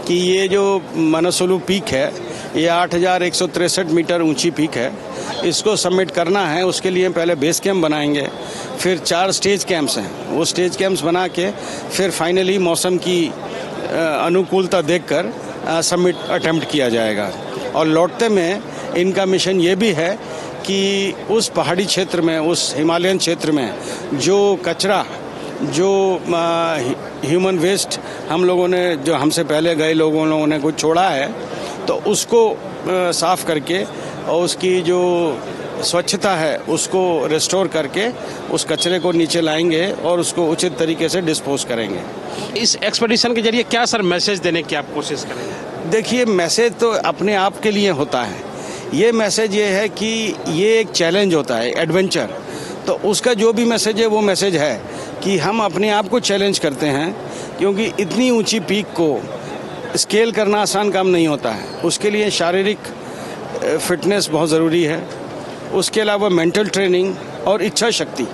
कि ये जो मनसोलु पीक है, ये 8,163 मीटर ऊंची पीक है। इसको सबमिट करना है, उसके लिए पहले बेस कैंप बनाएंगे, फिर 4 स्टेज कैंप्स हैं, वो स्टेज कैंप्स बना के फिर फाइनली मौसम की अनुकूलता देखकर सबमिट अटेम्प्ट किया जाएगा। और लौटते में इनका मिशन ये भी है कि उस पहाड़ी क्षेत्र में, उस हिमालयन क्षेत्र में जो कचरा, जो ह्यूमन वेस्ट हम लोगों ने, जो हमसे पहले गए लोगों ने कुछ छोड़ा है, तो उसको साफ करके और उसकी जो स्वच्छता है उसको रिस्टोर करके उस कचरे को नीचे लाएंगे और उसको उचित तरीके से डिस्पोज करेंगे। इस एक्सपेडिशन के जरिए क्या सर मैसेज देने की आप कोशिश करेंगे? देखिए, मैसेज तो अपने आप के लिए होता है। ये मैसेज ये है कि ये एक चैलेंज होता है, एडवेंचर। तो उसका जो भी मैसेज है वो मैसेज है कि हम अपने आप को चैलेंज करते हैं, क्योंकि इतनी ऊंची पीक को स्केल करना आसान काम नहीं होता है। उसके लिए शारीरिक फिटनेस बहुत ज़रूरी है, उसके अलावा मेंटल ट्रेनिंग और इच्छा शक्ति,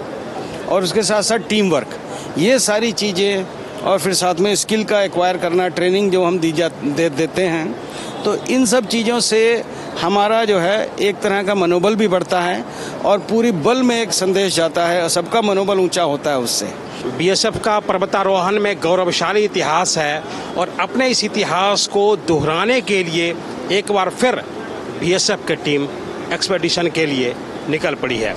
और उसके साथ साथ टीम वर्क, ये सारी चीज़ें, और फिर साथ में स्किल का एक्वायर करना, ट्रेनिंग जो हम देते हैं, तो इन सब चीज़ों से हमारा जो है एक तरह का मनोबल भी बढ़ता है और पूरी बल में एक संदेश जाता है और सबका मनोबल ऊंचा होता है उससे। बीएसएफ का पर्वतारोहण में गौरवशाली इतिहास है और अपने इस इतिहास को दोहराने के लिए एक बार फिर बीएसएफ की टीम एक्सपेडिशन के लिए निकल पड़ी है।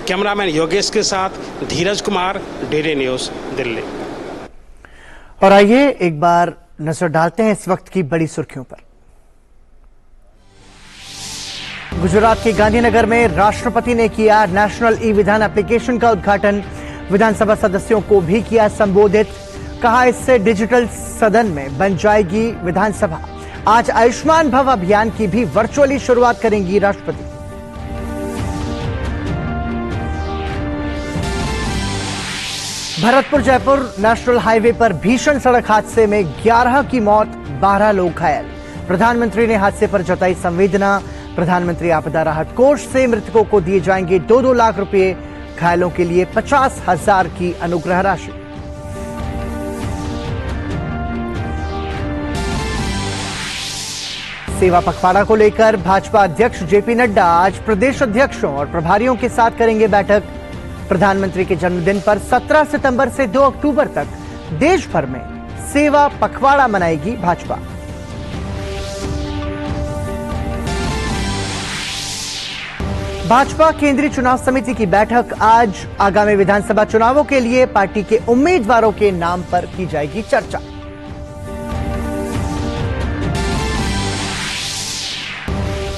कैमरामैन योगेश के साथ धीरज कुमार, DD न्यूज़, दिल्ली। और आइए एक बार नजर डालते हैं इस वक्त की बड़ी सुर्खियों पर। गुजरात के गांधीनगर में राष्ट्रपति ने किया नेशनल ई-विधान एप्लीकेशन का उद्घाटन। विधानसभा सदस्यों को भी किया संबोधित। कहा, इससे डिजिटल सदन में बन जाएगी विधानसभा। आज आयुष्मान भव अभियान की भी वर्चुअली शुरुआत करेंगी राष्ट्रपति। भरतपुर जयपुर नेशनल हाईवे पर भीषण सड़क हादसे में 11 की मौत, 12 लोग घायल। प्रधानमंत्री ने हादसे पर जताई संवेदना। प्रधानमंत्री आपदा राहत कोष से मृतकों को दिए जाएंगे 2-2 लाख रुपए, घायलों के लिए 50,000 की अनुग्रह राशि। सेवा पखवाड़ा को लेकर भाजपा अध्यक्ष जेपी नड्डा आज प्रदेश अध्यक्षों और प्रभारियों के साथ करेंगे बैठक। प्रधानमंत्री के जन्मदिन पर 17 सितंबर से 2 अक्टूबर तक देश भर में सेवा पखवाड़ा मनाएगी भाजपा। भाजपा केंद्रीय चुनाव समिति की बैठक आज। आगामी विधानसभा चुनावों के लिए पार्टी के उम्मीदवारों के नाम पर की जाएगी चर्चा।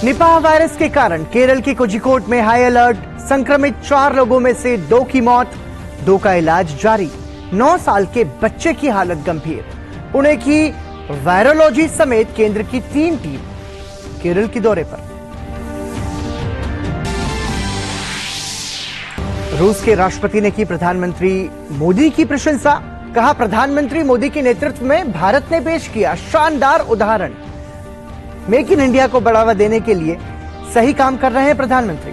निपाह वायरस के कारण केरल के कोझिकोड में हाई अलर्ट। संक्रमित 4 लोगों में से 2 की मौत, 2 का इलाज जारी। 9 साल के बच्चे की हालत गंभीर। पुणे की वायरोलॉजी समेत केंद्र की 3 टीम केरल के दौरे पर। रूस के राष्ट्रपति ने की प्रधानमंत्री मोदी की प्रशंसा। कहा, प्रधानमंत्री मोदी के नेतृत्व में भारत ने पेश किया शानदार उदाहरण। मेक इन इंडिया को बढ़ावा देने के लिए सही काम कर रहे हैं प्रधानमंत्री।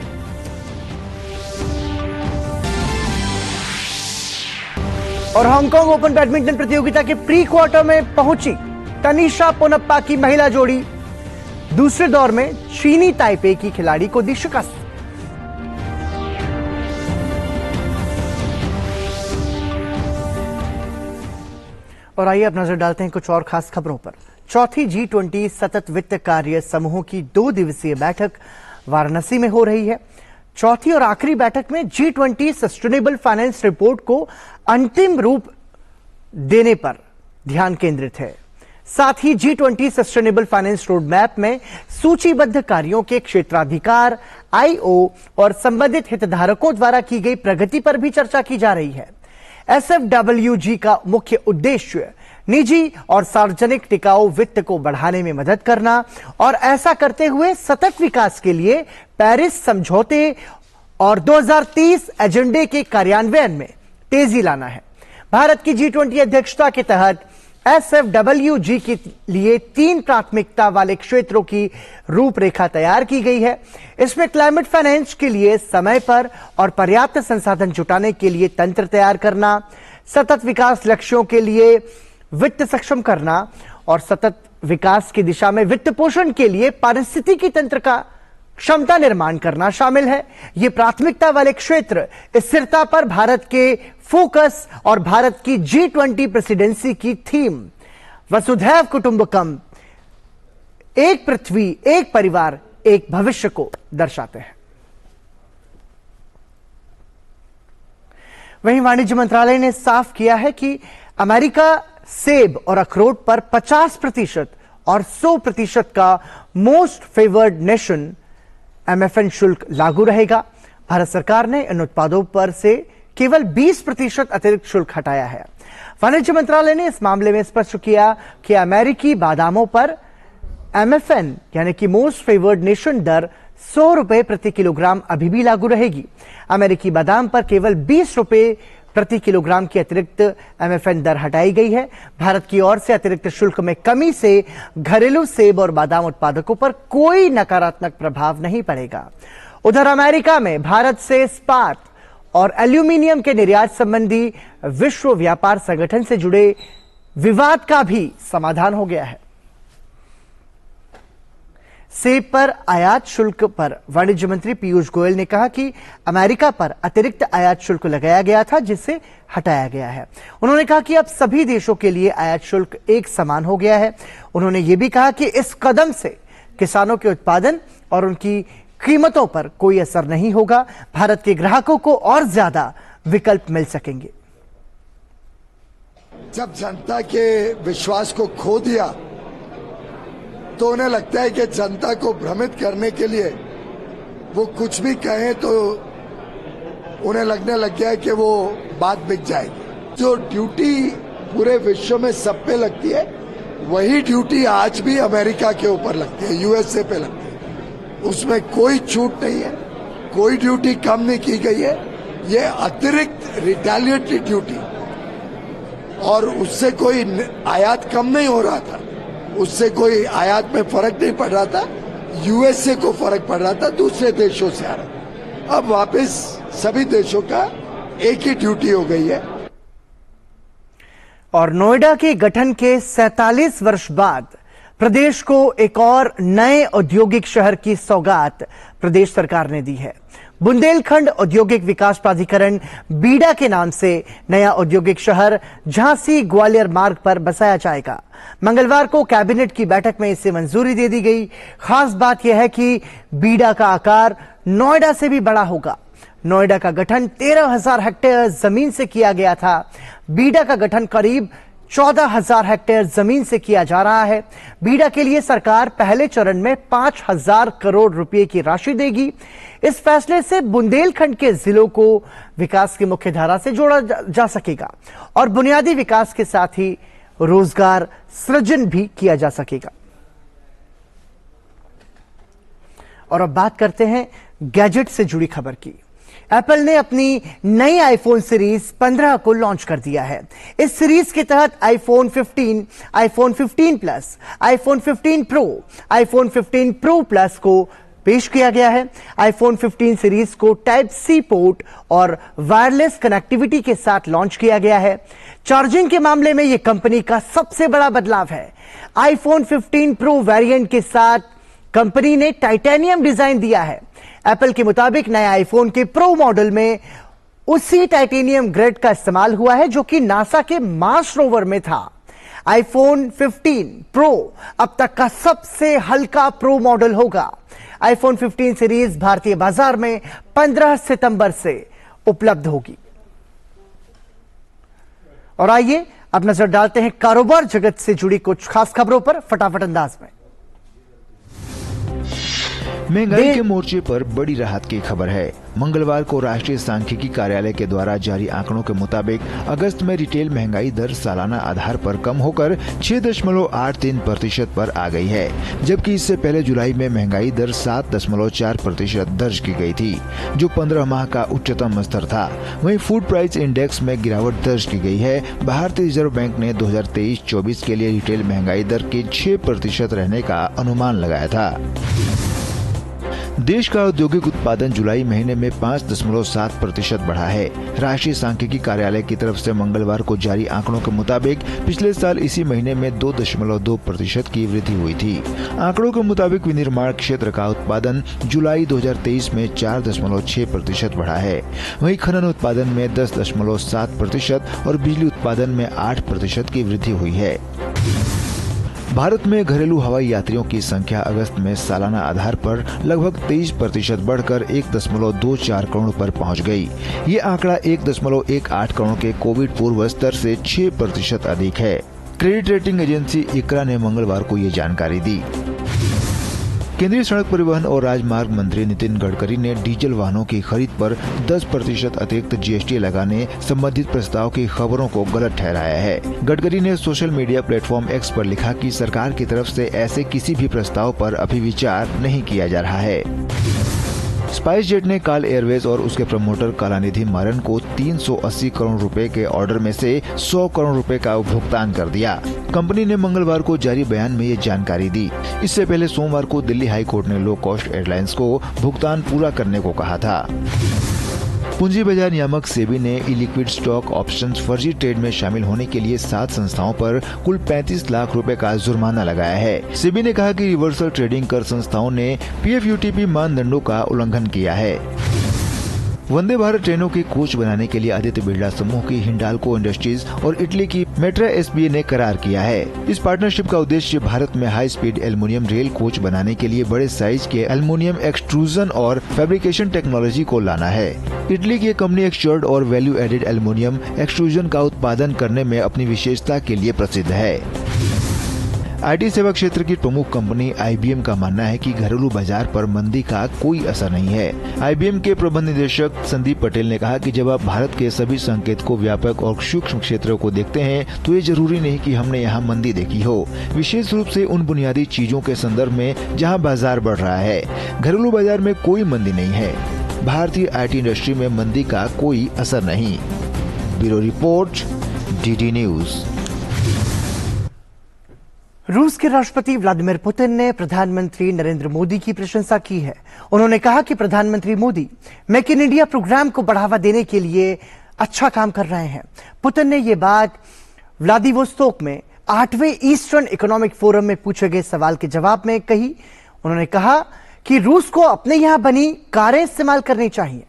और हांगकांग ओपन बैडमिंटन प्रतियोगिता के प्री क्वार्टर में पहुंची तनिषा पोनप्पा की महिला जोड़ी। दूसरे दौर में चीनी ताइपे की खिलाड़ी को दी शिकस्त। और आइए अब नजर डालते हैं कुछ और खास खबरों पर। चौथी G20 सतत वित्त कार्य समूह की 2 दिवसीय बैठक वाराणसी में हो रही है। चौथी और आखिरी बैठक में G20 सस्टेनेबल फाइनेंस रिपोर्ट को अंतिम रूप देने पर ध्यान केंद्रित है। साथ ही G20 sustainable finance road map में सूचीबद्ध कार्यों के क्षेत्राधिकार, IO और संबंधित हितधारकों द्वारा की गई प्रगति पर भी चर्चा की जा रही है। SFWG का मुख्य उद्देश्य निजी और सार्वजनिक टिकाऊ वित्त को बढ़ाने में मदद करना और ऐसा करते हुए सतत विकास के लिए पेरिस समझौते और 2030 एजेंडे के कार्यान्वयन में तेजी लाना है। भारत की G20 अध्यक्षता के तहत SFWG के लिए 3 प्राथमिकता वाले क्षेत्रों की रूपरेखा तैयार की गई है। इसमें क्लाइमेट फाइनेंस के लिए समय पर और पर्याप्त संसाधन जुटाने के लिए तंत्र तैयार करना, सतत विकास लक्ष्यों के लिए वित्त सक्षम करना और सतत विकास की दिशा में वित्त पोषण के लिए पारिस्थितिकी तंत्र का क्षमता निर्माण करना शामिल है। ये प्राथमिकता वाले क्षेत्र स्थिरता पर भारत के फोकस और भारत की G20 प्रेसिडेंसी की थीम वसुधैव कुटुंबकम, एक पृथ्वी, एक परिवार, एक भविष्य को दर्शाते हैं। वहीं वाणिज्य मंत्रालय ने साफ किया है कि अमेरिका सेब और अखरोट पर 50% और 100% का मोस्ट फेवर्ड नेशन MFN शुल्क लागू रहेगा। भारत सरकार ने इन उत्पादों पर से केवल 20% अतिरिक्त शुल्क हटाया है। वाणिज्य मंत्रालय ने इस मामले में स्पष्ट किया कि अमेरिकी बादामों पर MFN यानी कि मोस्ट फेवर्ड नेशन दर 100 रुपए प्रति किलोग्राम अभी भी लागू रहेगी। अमेरिकी बादाम पर केवल 20 रुपए प्रति किलोग्राम की अतिरिक्त MFN दर हटाई गई है। भारत की ओर से अतिरिक्त शुल्क में कमी से घरेलू सेब और बादाम उत्पादकों पर कोई नकारात्मक प्रभाव नहीं पड़ेगा। उधर अमेरिका में भारत से इस्पात और एल्यूमिनियम के निर्यात संबंधी विश्व व्यापार संगठन से जुड़े विवाद का भी समाधान हो गया है। सेब पर आयात शुल्क पर वाणिज्य मंत्री पीयूष गोयल ने कहा कि अमेरिका पर अतिरिक्त आयात शुल्क लगाया गया था, जिसे हटाया गया है। उन्होंने कहा कि अब सभी देशों के लिए आयात शुल्क एक समान हो गया है। उन्होंने ये भी कहा कि इस कदम से किसानों के उत्पादन और उनकी कीमतों पर कोई असर नहीं होगा। भारत के ग्राहकों को और ज्यादा विकल्प मिल सकेंगे। जब जनता के विश्वास को खो दिया तो उन्हें लगता है कि जनता को भ्रमित करने के लिए वो कुछ भी कहें तो उन्हें लगने लग गया है कि वो बात बिक जाएगी। जो ड्यूटी पूरे विश्व में सब पे लगती है, वही ड्यूटी आज भी अमेरिका के ऊपर लगती है, USA पे लगती है। उसमें कोई छूट नहीं है, कोई ड्यूटी कम नहीं की गई है। ये अतिरिक्त रिटेलिएटरी ड्यूटी, और उससे कोई आयात कम नहीं हो रहा था, उससे कोई आयात में फर्क नहीं पड़ रहा था, USA को फर्क पड़ रहा था, दूसरे देशों से आ रहा। अब वापस सभी देशों का एक ही ड्यूटी हो गई है। और नोएडा के गठन के 47 वर्ष बाद प्रदेश को एक और नए औद्योगिक शहर की सौगात प्रदेश सरकार ने दी है। बुंदेलखंड औद्योगिक विकास प्राधिकरण बीडा के नाम से नया औद्योगिक शहर झांसी ग्वालियर मार्ग पर बसाया जाएगा। मंगलवार को कैबिनेट की बैठक में इसे मंजूरी दे दी गई। खास बात यह है कि बीडा का आकार नोएडा से भी बड़ा होगा। नोएडा का गठन 13,000 हेक्टेयर जमीन से किया गया था। बीडा का गठन करीब 14,000 हेक्टेयर जमीन से किया जा रहा है। बीडा के लिए सरकार पहले चरण में 5,000 करोड़ रुपए की राशि देगी। इस फैसले से बुंदेलखंड के जिलों को विकास की मुख्य धारा से जोड़ा जा सकेगा और बुनियादी विकास के साथ ही रोजगार सृजन भी किया जा सकेगा। और अब बात करते हैं गैजेट से जुड़ी खबर की। एप्पल ने अपनी नई आईफोन सीरीज 15 को लॉन्च कर दिया है। इस सीरीज के तहत iPhone 15, iPhone 15 plus, iPhone 15 pro, iPhone 15 pro plus को पेश किया गया है। आईफोन 15 सीरीज को टाइप सी पोर्ट और वायरलेस कनेक्टिविटी के साथ लॉन्च किया गया है। चार्जिंग के मामले में यह कंपनी का सबसे बड़ा बदलाव है। आईफोन 15 प्रो वेरिएंट के साथ कंपनी ने टाइटेनियम डिजाइन दिया है। एप्पल के मुताबिक नए आईफोन के प्रो मॉडल में उसी टाइटेनियम ग्रेड का इस्तेमाल हुआ है जो कि नासा के मार्स रोवर में था। आईफोन 15 प्रो अब तक का सबसे हल्का प्रो मॉडल होगा। आईफोन 15 सीरीज भारतीय बाजार में 15 सितंबर से उपलब्ध होगी। और आइए अब नजर डालते हैं कारोबार जगत से जुड़ी कुछ खास खबरों पर फटाफट अंदाज में। महंगाई के मोर्चे पर बड़ी राहत की खबर है। मंगलवार को राष्ट्रीय सांख्यिकी कार्यालय के द्वारा जारी आंकड़ों के मुताबिक अगस्त में रिटेल महंगाई दर सालाना आधार पर कम होकर 6.83% पर आ गई है, जबकि इससे पहले जुलाई में महंगाई दर 7.4% दर्ज की गई थी, जो 15 माह का उच्चतम स्तर था। वहीं फूड प्राइस इंडेक्स में गिरावट दर्ज की गई है। भारतीय रिजर्व बैंक ने 2023-24 के लिए रिटेल महंगाई दर के 6% रहने का अनुमान लगाया था। देश का औद्योगिक उत्पादन जुलाई महीने में 5.7% बढ़ा है। राष्ट्रीय सांख्यिकी कार्यालय की तरफ से मंगलवार को जारी आंकड़ों के मुताबिक पिछले साल इसी महीने में 2.2% की वृद्धि हुई थी। आंकड़ों के मुताबिक विनिर्माण क्षेत्र का उत्पादन जुलाई 2023 में 4.6% बढ़ा है। वहीं खनन उत्पादन में 10.7% और बिजली उत्पादन में 8% की वृद्धि हुई है। भारत में घरेलू हवाई यात्रियों की संख्या अगस्त में सालाना आधार पर लगभग 23% बढ़कर 1.24 करोड़ पर पहुंच गई। ये आंकड़ा 1.18 करोड़ के कोविड पूर्व स्तर से 6% अधिक है। क्रेडिट रेटिंग एजेंसी इक्रा ने मंगलवार को ये जानकारी दी। केंद्रीय सड़क परिवहन और राजमार्ग मंत्री नितिन गडकरी ने डीजल वाहनों की खरीद पर 10% अतिरिक्त जीएसटी लगाने संबंधित प्रस्ताव की खबरों को गलत ठहराया है। गडकरी ने सोशल मीडिया प्लेटफॉर्म एक्स पर लिखा कि सरकार की तरफ से ऐसे किसी भी प्रस्ताव पर अभी विचार नहीं किया जा रहा है। स्पाइस जेट ने काल एयरवेज और उसके प्रमोटर कलानिधि मारन को 380 करोड़ रुपए के ऑर्डर में से 100 करोड़ रुपए का भुगतान कर दिया। कंपनी ने मंगलवार को जारी बयान में ये जानकारी दी। इससे पहले सोमवार को दिल्ली हाई कोर्ट ने लो कॉस्ट एयरलाइंस को भुगतान पूरा करने को कहा था। पूंजी बाजार नियामक सेबी ने इलिक्विड स्टॉक ऑप्शंस फर्जी ट्रेड में शामिल होने के लिए 7 संस्थाओं पर कुल 35 लाख रुपए का जुर्माना लगाया है। सेबी ने कहा कि रिवर्सल ट्रेडिंग कर संस्थाओं ने पीएफयूटीपी मानदंडों का उल्लंघन किया है। वंदे भारत ट्रेनों के कोच बनाने के लिए आदित्य बिरला समूह की हिंडाल्को इंडस्ट्रीज और इटली की मेट्रा एसबीए ने करार किया है। इस पार्टनरशिप का उद्देश्य भारत में high speed aluminium rail coach बनाने के लिए बड़े साइज के एल्युमिनियम एक्सट्रूजन और फैब्रिकेशन टेक्नोलॉजी को लाना है। इटली की कंपनी एक्सचर्ड और वैल्यू एडेड एल्युमिनियम एक्सट्रूजन का उत्पादन करने में अपनी विशेषता के लिए प्रसिद्ध है। आईटी सेवा क्षेत्र की प्रमुख कंपनी आईबीएम का मानना है कि घरेलू बाजार पर मंदी का कोई असर नहीं है। आईबीएम के प्रबंध निदेशक संदीप पटेल ने कहा कि जब आप भारत के सभी संकेतकों, व्यापक और सूक्ष्म क्षेत्रों को देखते हैं तो ये जरूरी नहीं कि हमने यहाँ मंदी देखी हो, विशेष रूप से उन बुनियादी चीजों के संदर्भ में जहाँ बाजार बढ़ रहा है। घरेलू बाजार में कोई मंदी नहीं है। भारतीय आईटी इंडस्ट्री में मंदी का कोई असर नहीं। Bureau report, DD news. रूस के राष्ट्रपति व्लादिमीर पुतिन ने प्रधानमंत्री नरेंद्र मोदी की प्रशंसा की है। उन्होंने कहा कि प्रधानमंत्री Modi make in India programme को बढ़ावा देने के लिए अच्छा काम कर रहे हैं। पुतिन ने ये बात व्लादिवोस्तोक में 8वें ईस्टर्न इकोनॉमिक फोरम में पूछे गए सवाल के जवाब में कही। उन्होंने कहा कि रूस को अपने यहां बनी कारें इस्तेमाल करनी चाहिए।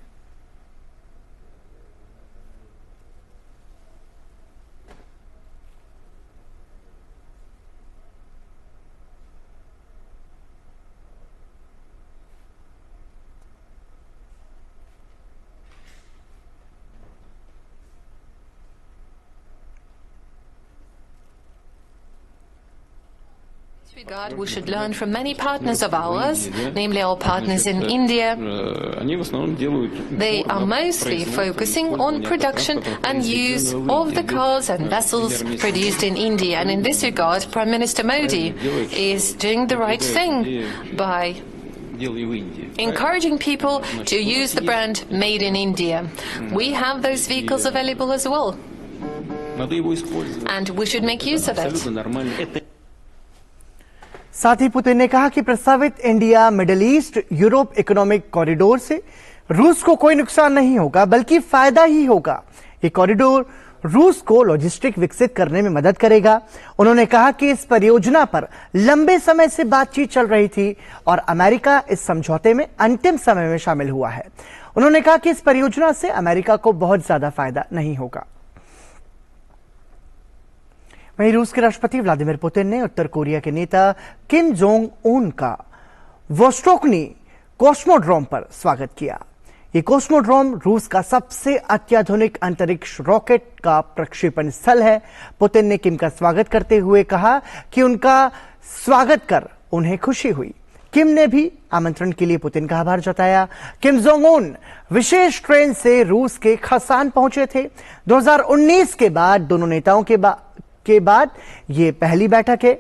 regard, we should learn from many partners of ours, namely our partners in India. They are mostly focusing on production and use of the cars and vessels produced in India. And in this regard, Prime Minister Modi is doing the right thing by encouraging people to use the brand Made in India. We have those vehicles available as well, and we should make use of it. साथ ही Putin ने कहा कि प्रस्तावित India middle east Europe economic corridor से रूस को कोई नुकसान नहीं होगा, बल्कि फायदा ही होगा। ये कॉरिडोर रूस को लॉजिस्टिक विकसित करने में मदद करेगा। उन्होंने कहा कि इस परियोजना पर लंबे समय से बातचीत चल रही थी और अमेरिका इस समझौते में अंतिम समय में शामिल हुआ है। उन्होंने कहा कि इस परियोजना से अमेरिका को बहुत ज्यादा फायदा नहीं होगा। वहीं रूस के राष्ट्रपति व्लादिमीर पुतिन ने उत्तर कोरिया के नेता किम जोंग उन का वोस्टोकनी कॉस्मोड्रोम पर स्वागत किया। ये कॉस्मोड्रोम रूस का सबसे अत्याधुनिक अंतरिक्ष रॉकेट का प्रक्षेपण स्थल है। पुतिन ने किम का स्वागत करते हुए कहा कि उनका स्वागत कर उन्हें खुशी हुई। किम ने भी आमंत्रण के लिए पुतिन का आभार जताया। किम जोंग उन विशेष ट्रेन से रूस के खसान पहुंचे थे। 2019 के बाद दोनों नेताओं के बाद ये पहली बैठक है।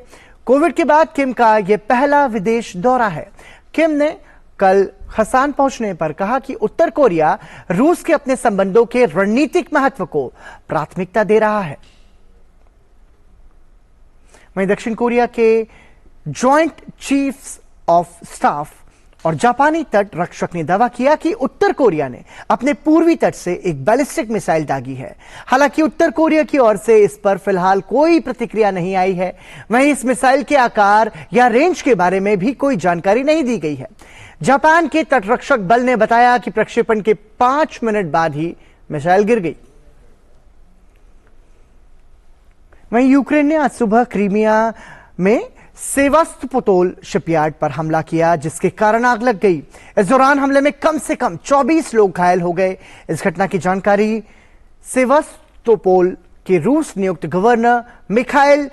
कोविड के बाद किम का ये पहला विदेश दौरा है। किम ने कल खसान पहुंचने पर कहा कि उत्तर कोरिया रूस के अपने संबंधों के रणनीतिक महत्व को प्राथमिकता दे रहा है। वहीं दक्षिण कोरिया के जॉइंट चीफ्स ऑफ स्टाफ और जापानी तट रक्षक ने दावा किया कि उत्तर कोरिया ने अपने पूर्वी तट से एक बैलिस्टिक मिसाइल दागी है। हालांकि उत्तर कोरिया की ओर से इस पर फिलहाल कोई प्रतिक्रिया नहीं आई है। वहीं इस मिसाइल के आकार या रेंज के बारे में भी कोई जानकारी नहीं दी गई है। जापान के तटरक्षक बल ने बताया कि प्रक्षेपण के 5 मिनट बाद ही मिसाइल गिर गई। वहीं यूक्रेन ने आज सुबह क्रीमिया में सेवास्तोपोल शिपयार्ड पर हमला किया, जिसके कारण आग लग गई। इस दौरान हमले में कम से कम 24 लोग घायल हो गए। इस घटना की जानकारी सेवास्तोपोल के रूस नियुक्त गवर्नर मिखाइल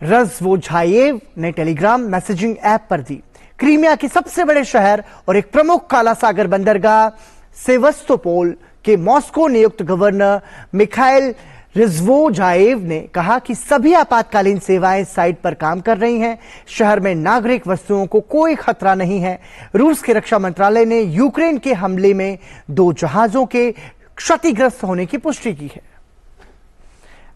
रज़वोझायेव ने टेलीग्राम मैसेजिंग ऐप पर दी। क्रीमिया के सबसे बड़े शहर और एक प्रमुख काला सागर बंदरगाह सेवास्तोपोल के मॉस्को नियुक्त गवर्नर मिखाइल रज़वोझायेव ने कहा कि सभी आपातकालीन सेवाएं साइट पर काम कर रही हैं। शहर में नागरिक वस्तुओं को कोई खतरा नहीं है। रूस के रक्षा मंत्रालय ने यूक्रेन के हमले में 2 जहाजों के क्षतिग्रस्त होने की पुष्टि की है।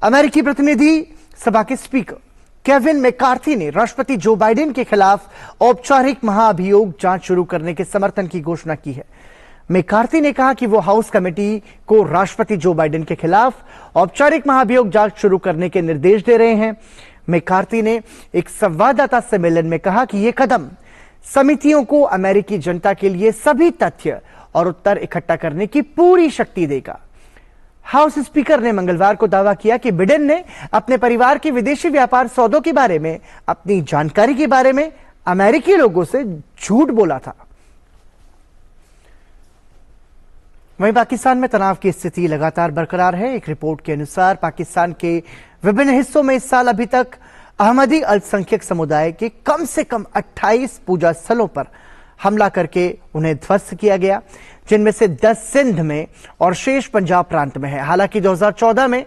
अमेरिकी प्रतिनिधि सभा के स्पीकर केविन मैकार्थी ने राष्ट्रपति जो बाइडेन के खिलाफ औपचारिक महाभियोग जांच शुरू करने के समर्थन की घोषणा की है। मैकार्थी ने कहा कि वो हाउस कमेटी को राष्ट्रपति जो बाइडेन के खिलाफ औपचारिक महाभियोग जांच शुरू करने के निर्देश दे रहे हैं। मैकार्थी ने एक संवाददाता सम्मेलन में कहा कि यह कदम समितियों को अमेरिकी जनता के लिए सभी तथ्य और उत्तर इकट्ठा करने की पूरी शक्ति देगा। हाउस स्पीकर ने मंगलवार को दावा किया कि बिडेन ने अपने परिवार के विदेशी व्यापार सौदों के बारे में अपनी जानकारी के बारे में अमेरिकी लोगों से झूठ बोला था। वहीं पाकिस्तान में तनाव की स्थिति लगातार बरकरार है। एक रिपोर्ट के अनुसार पाकिस्तान के विभिन्न हिस्सों में इस साल अभी तक अहमदी अल्पसंख्यक समुदाय के कम से कम 28 पूजा स्थलों पर हमला करके उन्हें ध्वस्त किया गया, जिनमें से 10 सिंध में और शेष पंजाब प्रांत में है। हालांकि 2014 में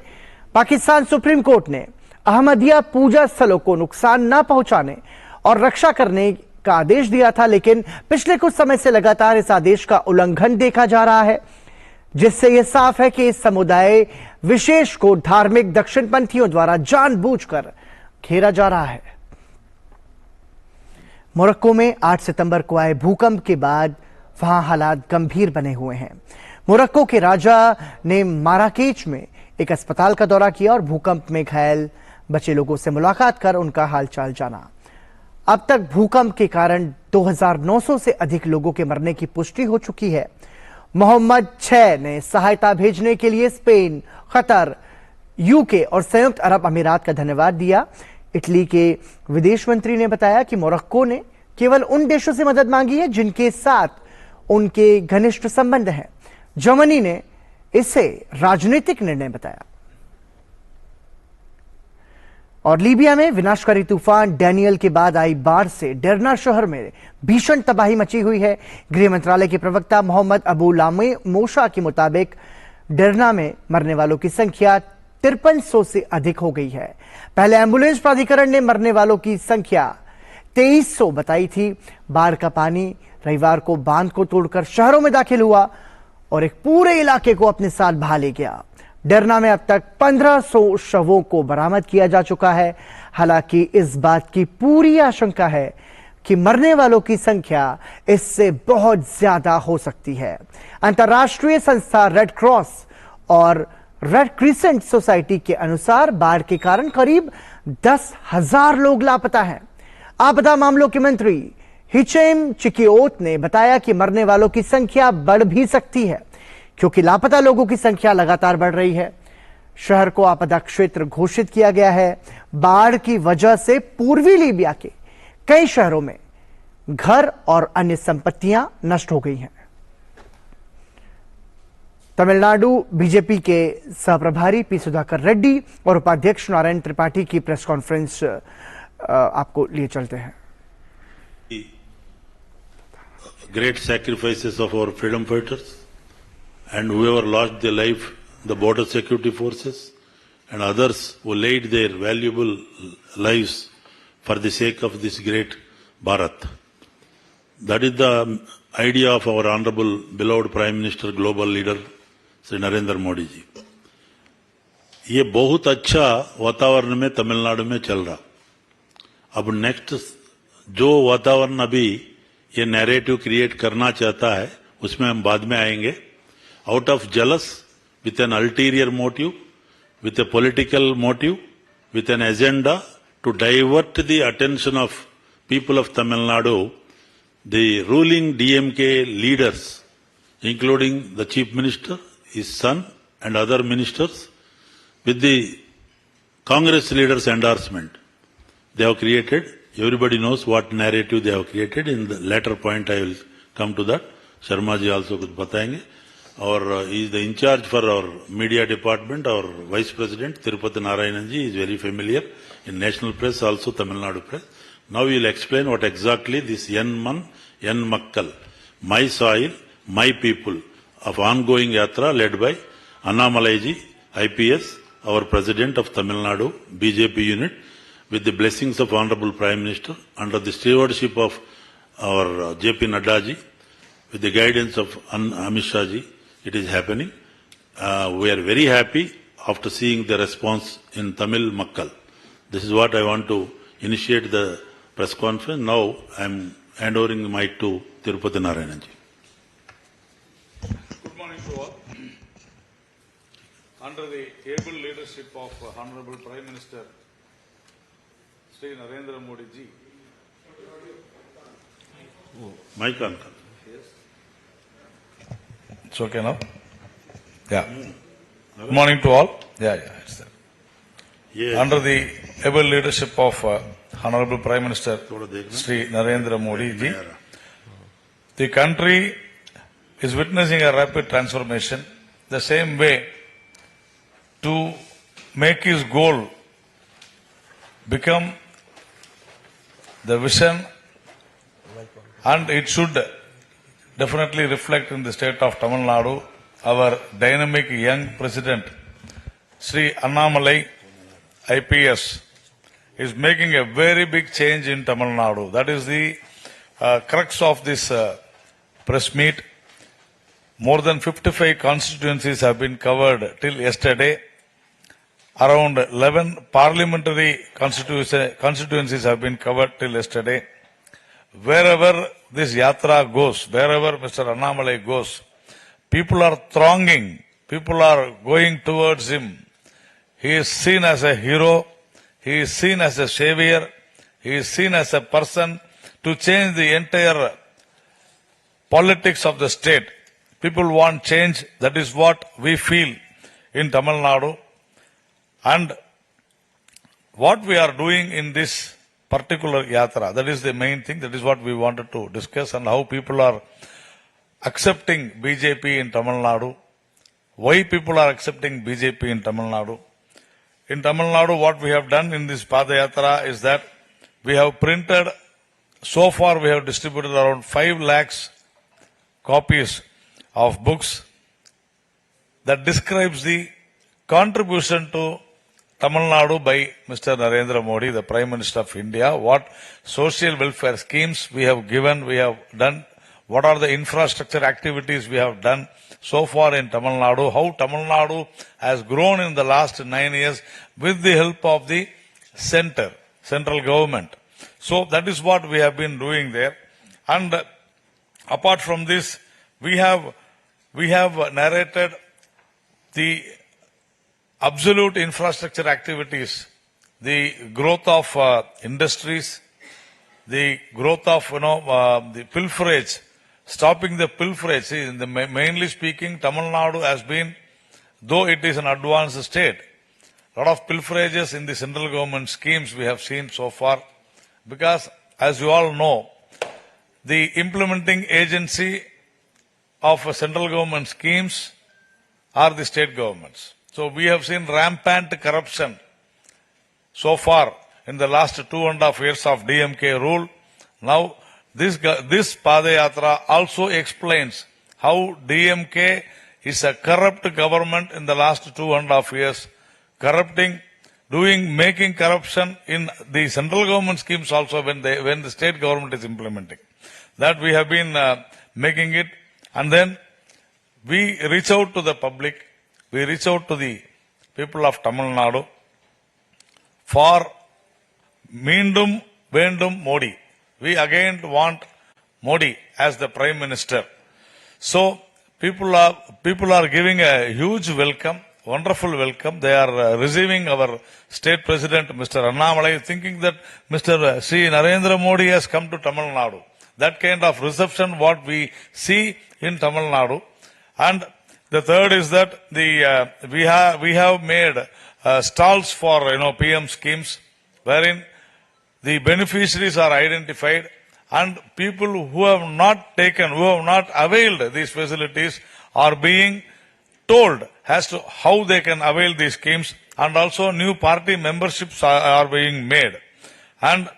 पाकिस्तान सुप्रीम कोर्ट ने अहमदिया पूजा स्थलों को नुकसान न पहुंचाने और रक्षा करने का आदेश दिया था, लेकिन पिछले कुछ समय से लगातार इस आदेश का उल्लंघन देखा जा रहा है, जिससे यह साफ है कि इस समुदाय विशेष को धार्मिक दक्षिणपंथियों द्वारा जानबूझकर घेरा जा रहा है। मोरक्को में 8 सितंबर को आए भूकंप के बाद वहां हालात गंभीर बने हुए हैं। मोरक्को के राजा ने माराकेच में एक अस्पताल का दौरा किया और भूकंप में घायल बचे लोगों से मुलाकात कर उनका हालचाल जाना। अब तक भूकंप के कारण 2900 से अधिक लोगों के मरने की पुष्टि हो चुकी है। मोहम्मद 6 ने सहायता भेजने के लिए स्पेन, कतर, यूके और संयुक्त अरब अमीरात का धन्यवाद दिया। इटली के विदेश मंत्री ने बताया कि मोरक्को ने केवल उन देशों से मदद मांगी है जिनके साथ उनके घनिष्ठ संबंध हैं। जर्मनी ने इसे राजनीतिक निर्णय बताया। और लीबिया में विनाशकारी तूफान डैनियल के बाद आई बाढ़ से डरना शहर में भीषण तबाही मची हुई है। गृह मंत्रालय के प्रवक्ता मोहम्मद अबू लामे मोशा के मुताबिक डरना में मरने वालों की संख्या 5300 से अधिक हो गई है। पहले एम्बुलेंस प्राधिकरण ने मरने वालों की संख्या 2300 बताई थी। बाढ़ का पानी रविवार को बांध को तोड़कर शहरों में दाखिल हुआ और एक पूरे इलाके को अपने साथ बहा ले गया। डरना में अब तक 1500 शवों को बरामद किया जा चुका है। हालांकि इस बात की पूरी आशंका है कि मरने वालों की संख्या इससे बहुत ज्यादा हो सकती है। अंतर्राष्ट्रीय संस्था रेड क्रॉस और रेड क्रिसेंट सोसाइटी के अनुसार बाढ़ के कारण करीब 10,000 लोग लापता हैं। आपदा मामलों के मंत्री हिचेम चिकिओत ने बताया कि मरने वालों की संख्या बढ़ भी सकती है क्योंकि लापता लोगों की संख्या लगातार बढ़ रही है। शहर को आपदा क्षेत्र घोषित किया गया है। बाढ़ की वजह से पूर्वी लीबिया के कई शहरों में घर और अन्य संपत्तियां नष्ट हो गई हैं। तमिलनाडु बीजेपी के सहप्रभारी पी सुधाकर रेड्डी और उपाध्यक्ष नारायण त्रिपाठी की प्रेस कॉन्फ्रेंस आपको लिए चलते हैं। Great sacrifices of our freedom fighters and whoever lost their life, the border security forces and others who laid their valuable lives for the sake of this great Bharat. That is the idea of our honorable beloved Prime Minister, global leader Shri Narendra Modi ji. ये बहुत अच्छा वातावरण में तमिलनाडु में चल रहा। अब next जो वातावरण अभी ये नैरेटिव क्रिएट करना चाहता है उसमें हम बाद में आएंगे। Out of jealous with an ulterior motive, with a political motive, with an agenda to divert the attention of people of Tamil Nadu, the ruling DMK leaders including the chief minister, his son and other ministers, with the Congress leaders' endorsement, they have created, everybody knows what narrative they have created. In the latter point I will come to that. Sharma ji also kuch batayenge. Or he is the in charge for our media department, our vice president Tirupati Narayanan ji is very familiar in national press, also Tamil Nadu press. Now we will explain what exactly this Yan Makkal, my soil, my people of ongoing yatra led by Annamalai ji, IPS, our president of Tamil Nadu, BJP unit, with the blessings of Honorable Prime Minister, under the stewardship of our JP Nadda ji, with the guidance of Amit Shah ji, it is happening. We are very happy after seeing the response in Tamil Makkal. This is what I want to initiate the press conference. Now I am handovering the mic to Tirupati Narayanan ji. Under the able leadership of Honorable Prime Minister Shri Narendra Modi ji. Mic on. It's okay now? Yeah. Good morning to all. Yeah, it's there. Yes. Under the able leadership of Honorable Prime Minister Shri Narendra Modi ji, the country is witnessing a rapid transformation. The same way, to make his goal become the vision, and it should definitely reflect in the state of Tamil Nadu. Our dynamic young president, Sri Annamalai, IPS, is making a very big change in Tamil Nadu. That is the crux of this press meet. More than 55 constituencies have been covered till yesterday. Around 11 parliamentary constituencies have been covered till yesterday. Wherever this yatra goes, wherever Mr. Annamalai goes, people are thronging, people are going towards him. He is seen as a hero, he is seen as a savior, he is seen as a person to change the entire politics of the state. People want change, that is what we feel in Tamil Nadu. And what we are doing in this particular yatra, that is the main thing, that is what we wanted to discuss, and how people are accepting BJP in Tamil Nadu, why people are accepting BJP in Tamil Nadu. In Tamil Nadu, what we have done in this Padayatra is that we have printed, so far we have distributed around 5 lakhs copies of books that describes the contribution to Tamil Nadu by Mr. Narendra Modi, the Prime Minister of India, what social welfare schemes we have given, we have done, what are the infrastructure activities we have done so far in Tamil Nadu, how Tamil Nadu has grown in the last 9 years with the help of the central government. So that is what we have been doing there. And apart from this, we have narrated the absolute infrastructure activities, the growth of industries, the growth of the pilferage, stopping the pilferage. See, mainly speaking, Tamil Nadu has been though it is an advanced state. A lot of pilferages in the central government schemes we have seen so far, because as you all know, the implementing agency of central government schemes are the state governments. So we have seen rampant corruption so far in the last 2.5 years of DMK rule. Now this Padayatra also explains how DMK is a corrupt government in the last 2.5 years, making corruption in the central government schemes also when the state government is implementing. That we have been making it, and then we reach out to the public, we reach out to the people of Tamil Nadu for Meendum Vendum Modi. We again want Modi as the Prime Minister. So people are giving a huge welcome, wonderful welcome. They are receiving our State President, Mr. Annamalai, thinking that Mr. C. Narendra Modi has come to Tamil Nadu. That kind of reception what we see in Tamil Nadu. And the third is that we have made stalls for PM schemes, wherein the beneficiaries are identified, and people who have not availed these facilities are being told as to how they can avail these schemes, and also new party memberships are being made. And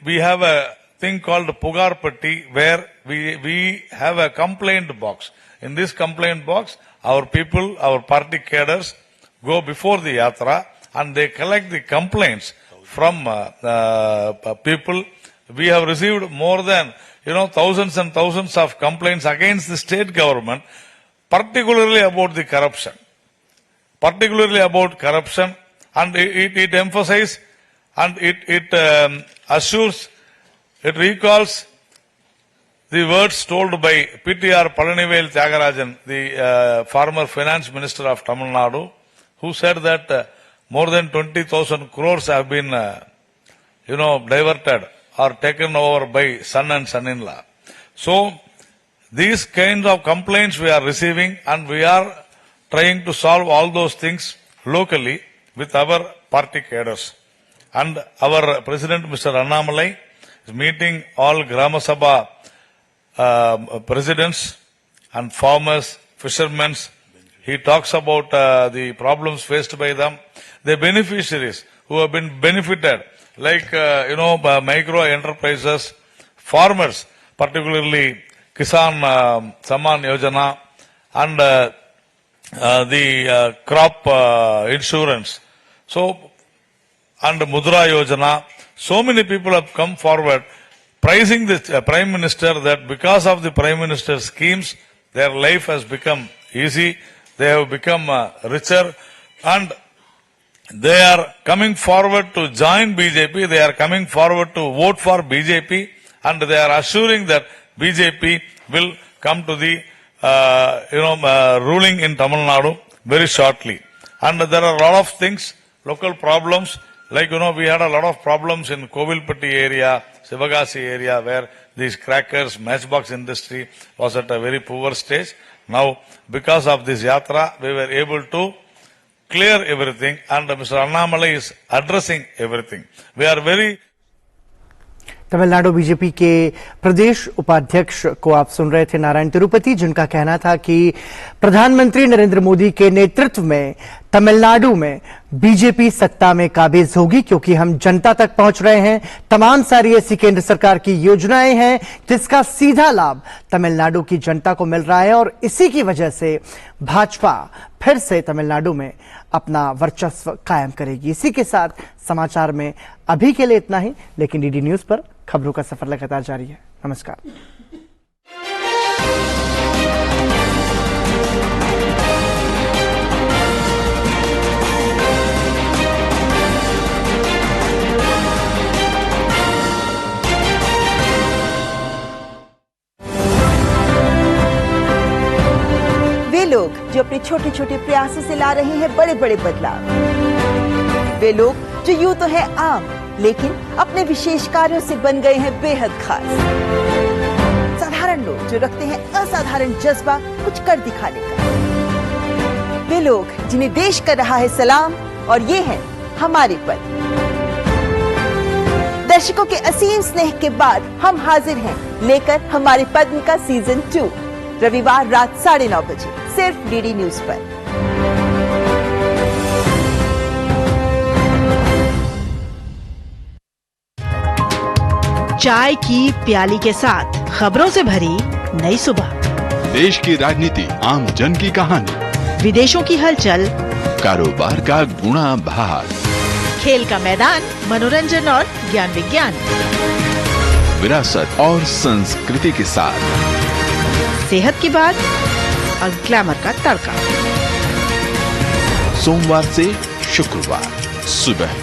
we have a thing called Pugar Patti, where we have a complaint box. In this complaint box, our people, our party cadres go before the Yatra and they collect the complaints from people. We have received more than thousands and thousands of complaints against the state government, particularly about the corruption. And it emphasizes and it assures, it recalls the words told by PTR Palanivel Tyagarajan, the former finance minister of Tamil Nadu, who said that more than 20,000 crores have been, diverted or taken over by son and son-in-law. So these kinds of complaints we are receiving, and we are trying to solve all those things locally with our party cadres. And our President, Mr. Annamalai, is meeting all Grama Sabha presidents and farmers, fishermen. He talks about the problems faced by them, the beneficiaries who have been benefited, like micro enterprises, farmers, particularly Kisan Samman Yojana, and the crop insurance. So, and Mudra Yojana. So many people have come forward praising the Prime Minister, that because of the Prime Minister's schemes, their life has become easy, they have become richer, and they are coming forward to join BJP, they are coming forward to vote for BJP, and they are assuring that BJP will come to the ruling in Tamil Nadu very shortly. And there are a lot of things, local problems, like we had a lot of problems in Kovilpatti area, Sivagasi area, where these crackers, matchbox industry was at a very poor stage. Now, because of this Yatra, we were able to clear everything, and Mr. Annamalai is addressing everything. We are very... Tamil Nadu BJP के प्रदेश उपाध्यक्ष को आप सुन रहे थे, नारायण तिरुपति, जिनका कहना था कि प्रधानमंत्री नरेंद्र मोदी के नेतृत्व में तमिलनाडु में बीजेपी सत्ता में काबिज होगी, क्योंकि हम जनता तक पहुंच रहे हैं। तमाम सारी ऐसी केंद्र सरकार की योजनाएं हैं जिसका सीधा लाभ तमिलनाडु की जनता को मिल रहा है, और इसी की वजह से भाजपा फिर से तमिलनाडु में अपना वर्चस्व कायम करेगी। इसी के साथ समाचार में अभी के लिए इतना ही, लेकिन डीडी न्यूज पर खबरों का सफर लगातार जारी है। नमस्कार। वे लोग जो अपने छोटे छोटे प्रयासों से ला रहे हैं बड़े बड़े बदलाव, वे लोग जो यूं तो है आम, लेकिन अपने विशेष कार्यों से बन गए हैं बेहद खास। साधारण लोग जो रखते हैं असाधारण जज्बा कुछ कर दिखाने का। वे लोग जिन्हें देश कर रहा है सलाम, और ये है हमारे पद। दर्शकों के असीम स्नेह के बाद हम हाजिर हैं लेकर हमारे पद्म का सीजन 2, रविवार रात 9:30 बजे सिर्फ डीडी न्यूज पर। चाय की प्याली के साथ खबरों से भरी नई सुबह, देश की राजनीति, आम जन की कहानी, विदेशों की हलचल, कारोबार का गुणा भार, खेल का मैदान, मनोरंजन और ज्ञान विज्ञान, विरासत और संस्कृति के साथ सेहत की बात और ग्लैमर का तड़का। सोमवार से शुक्रवार सुबह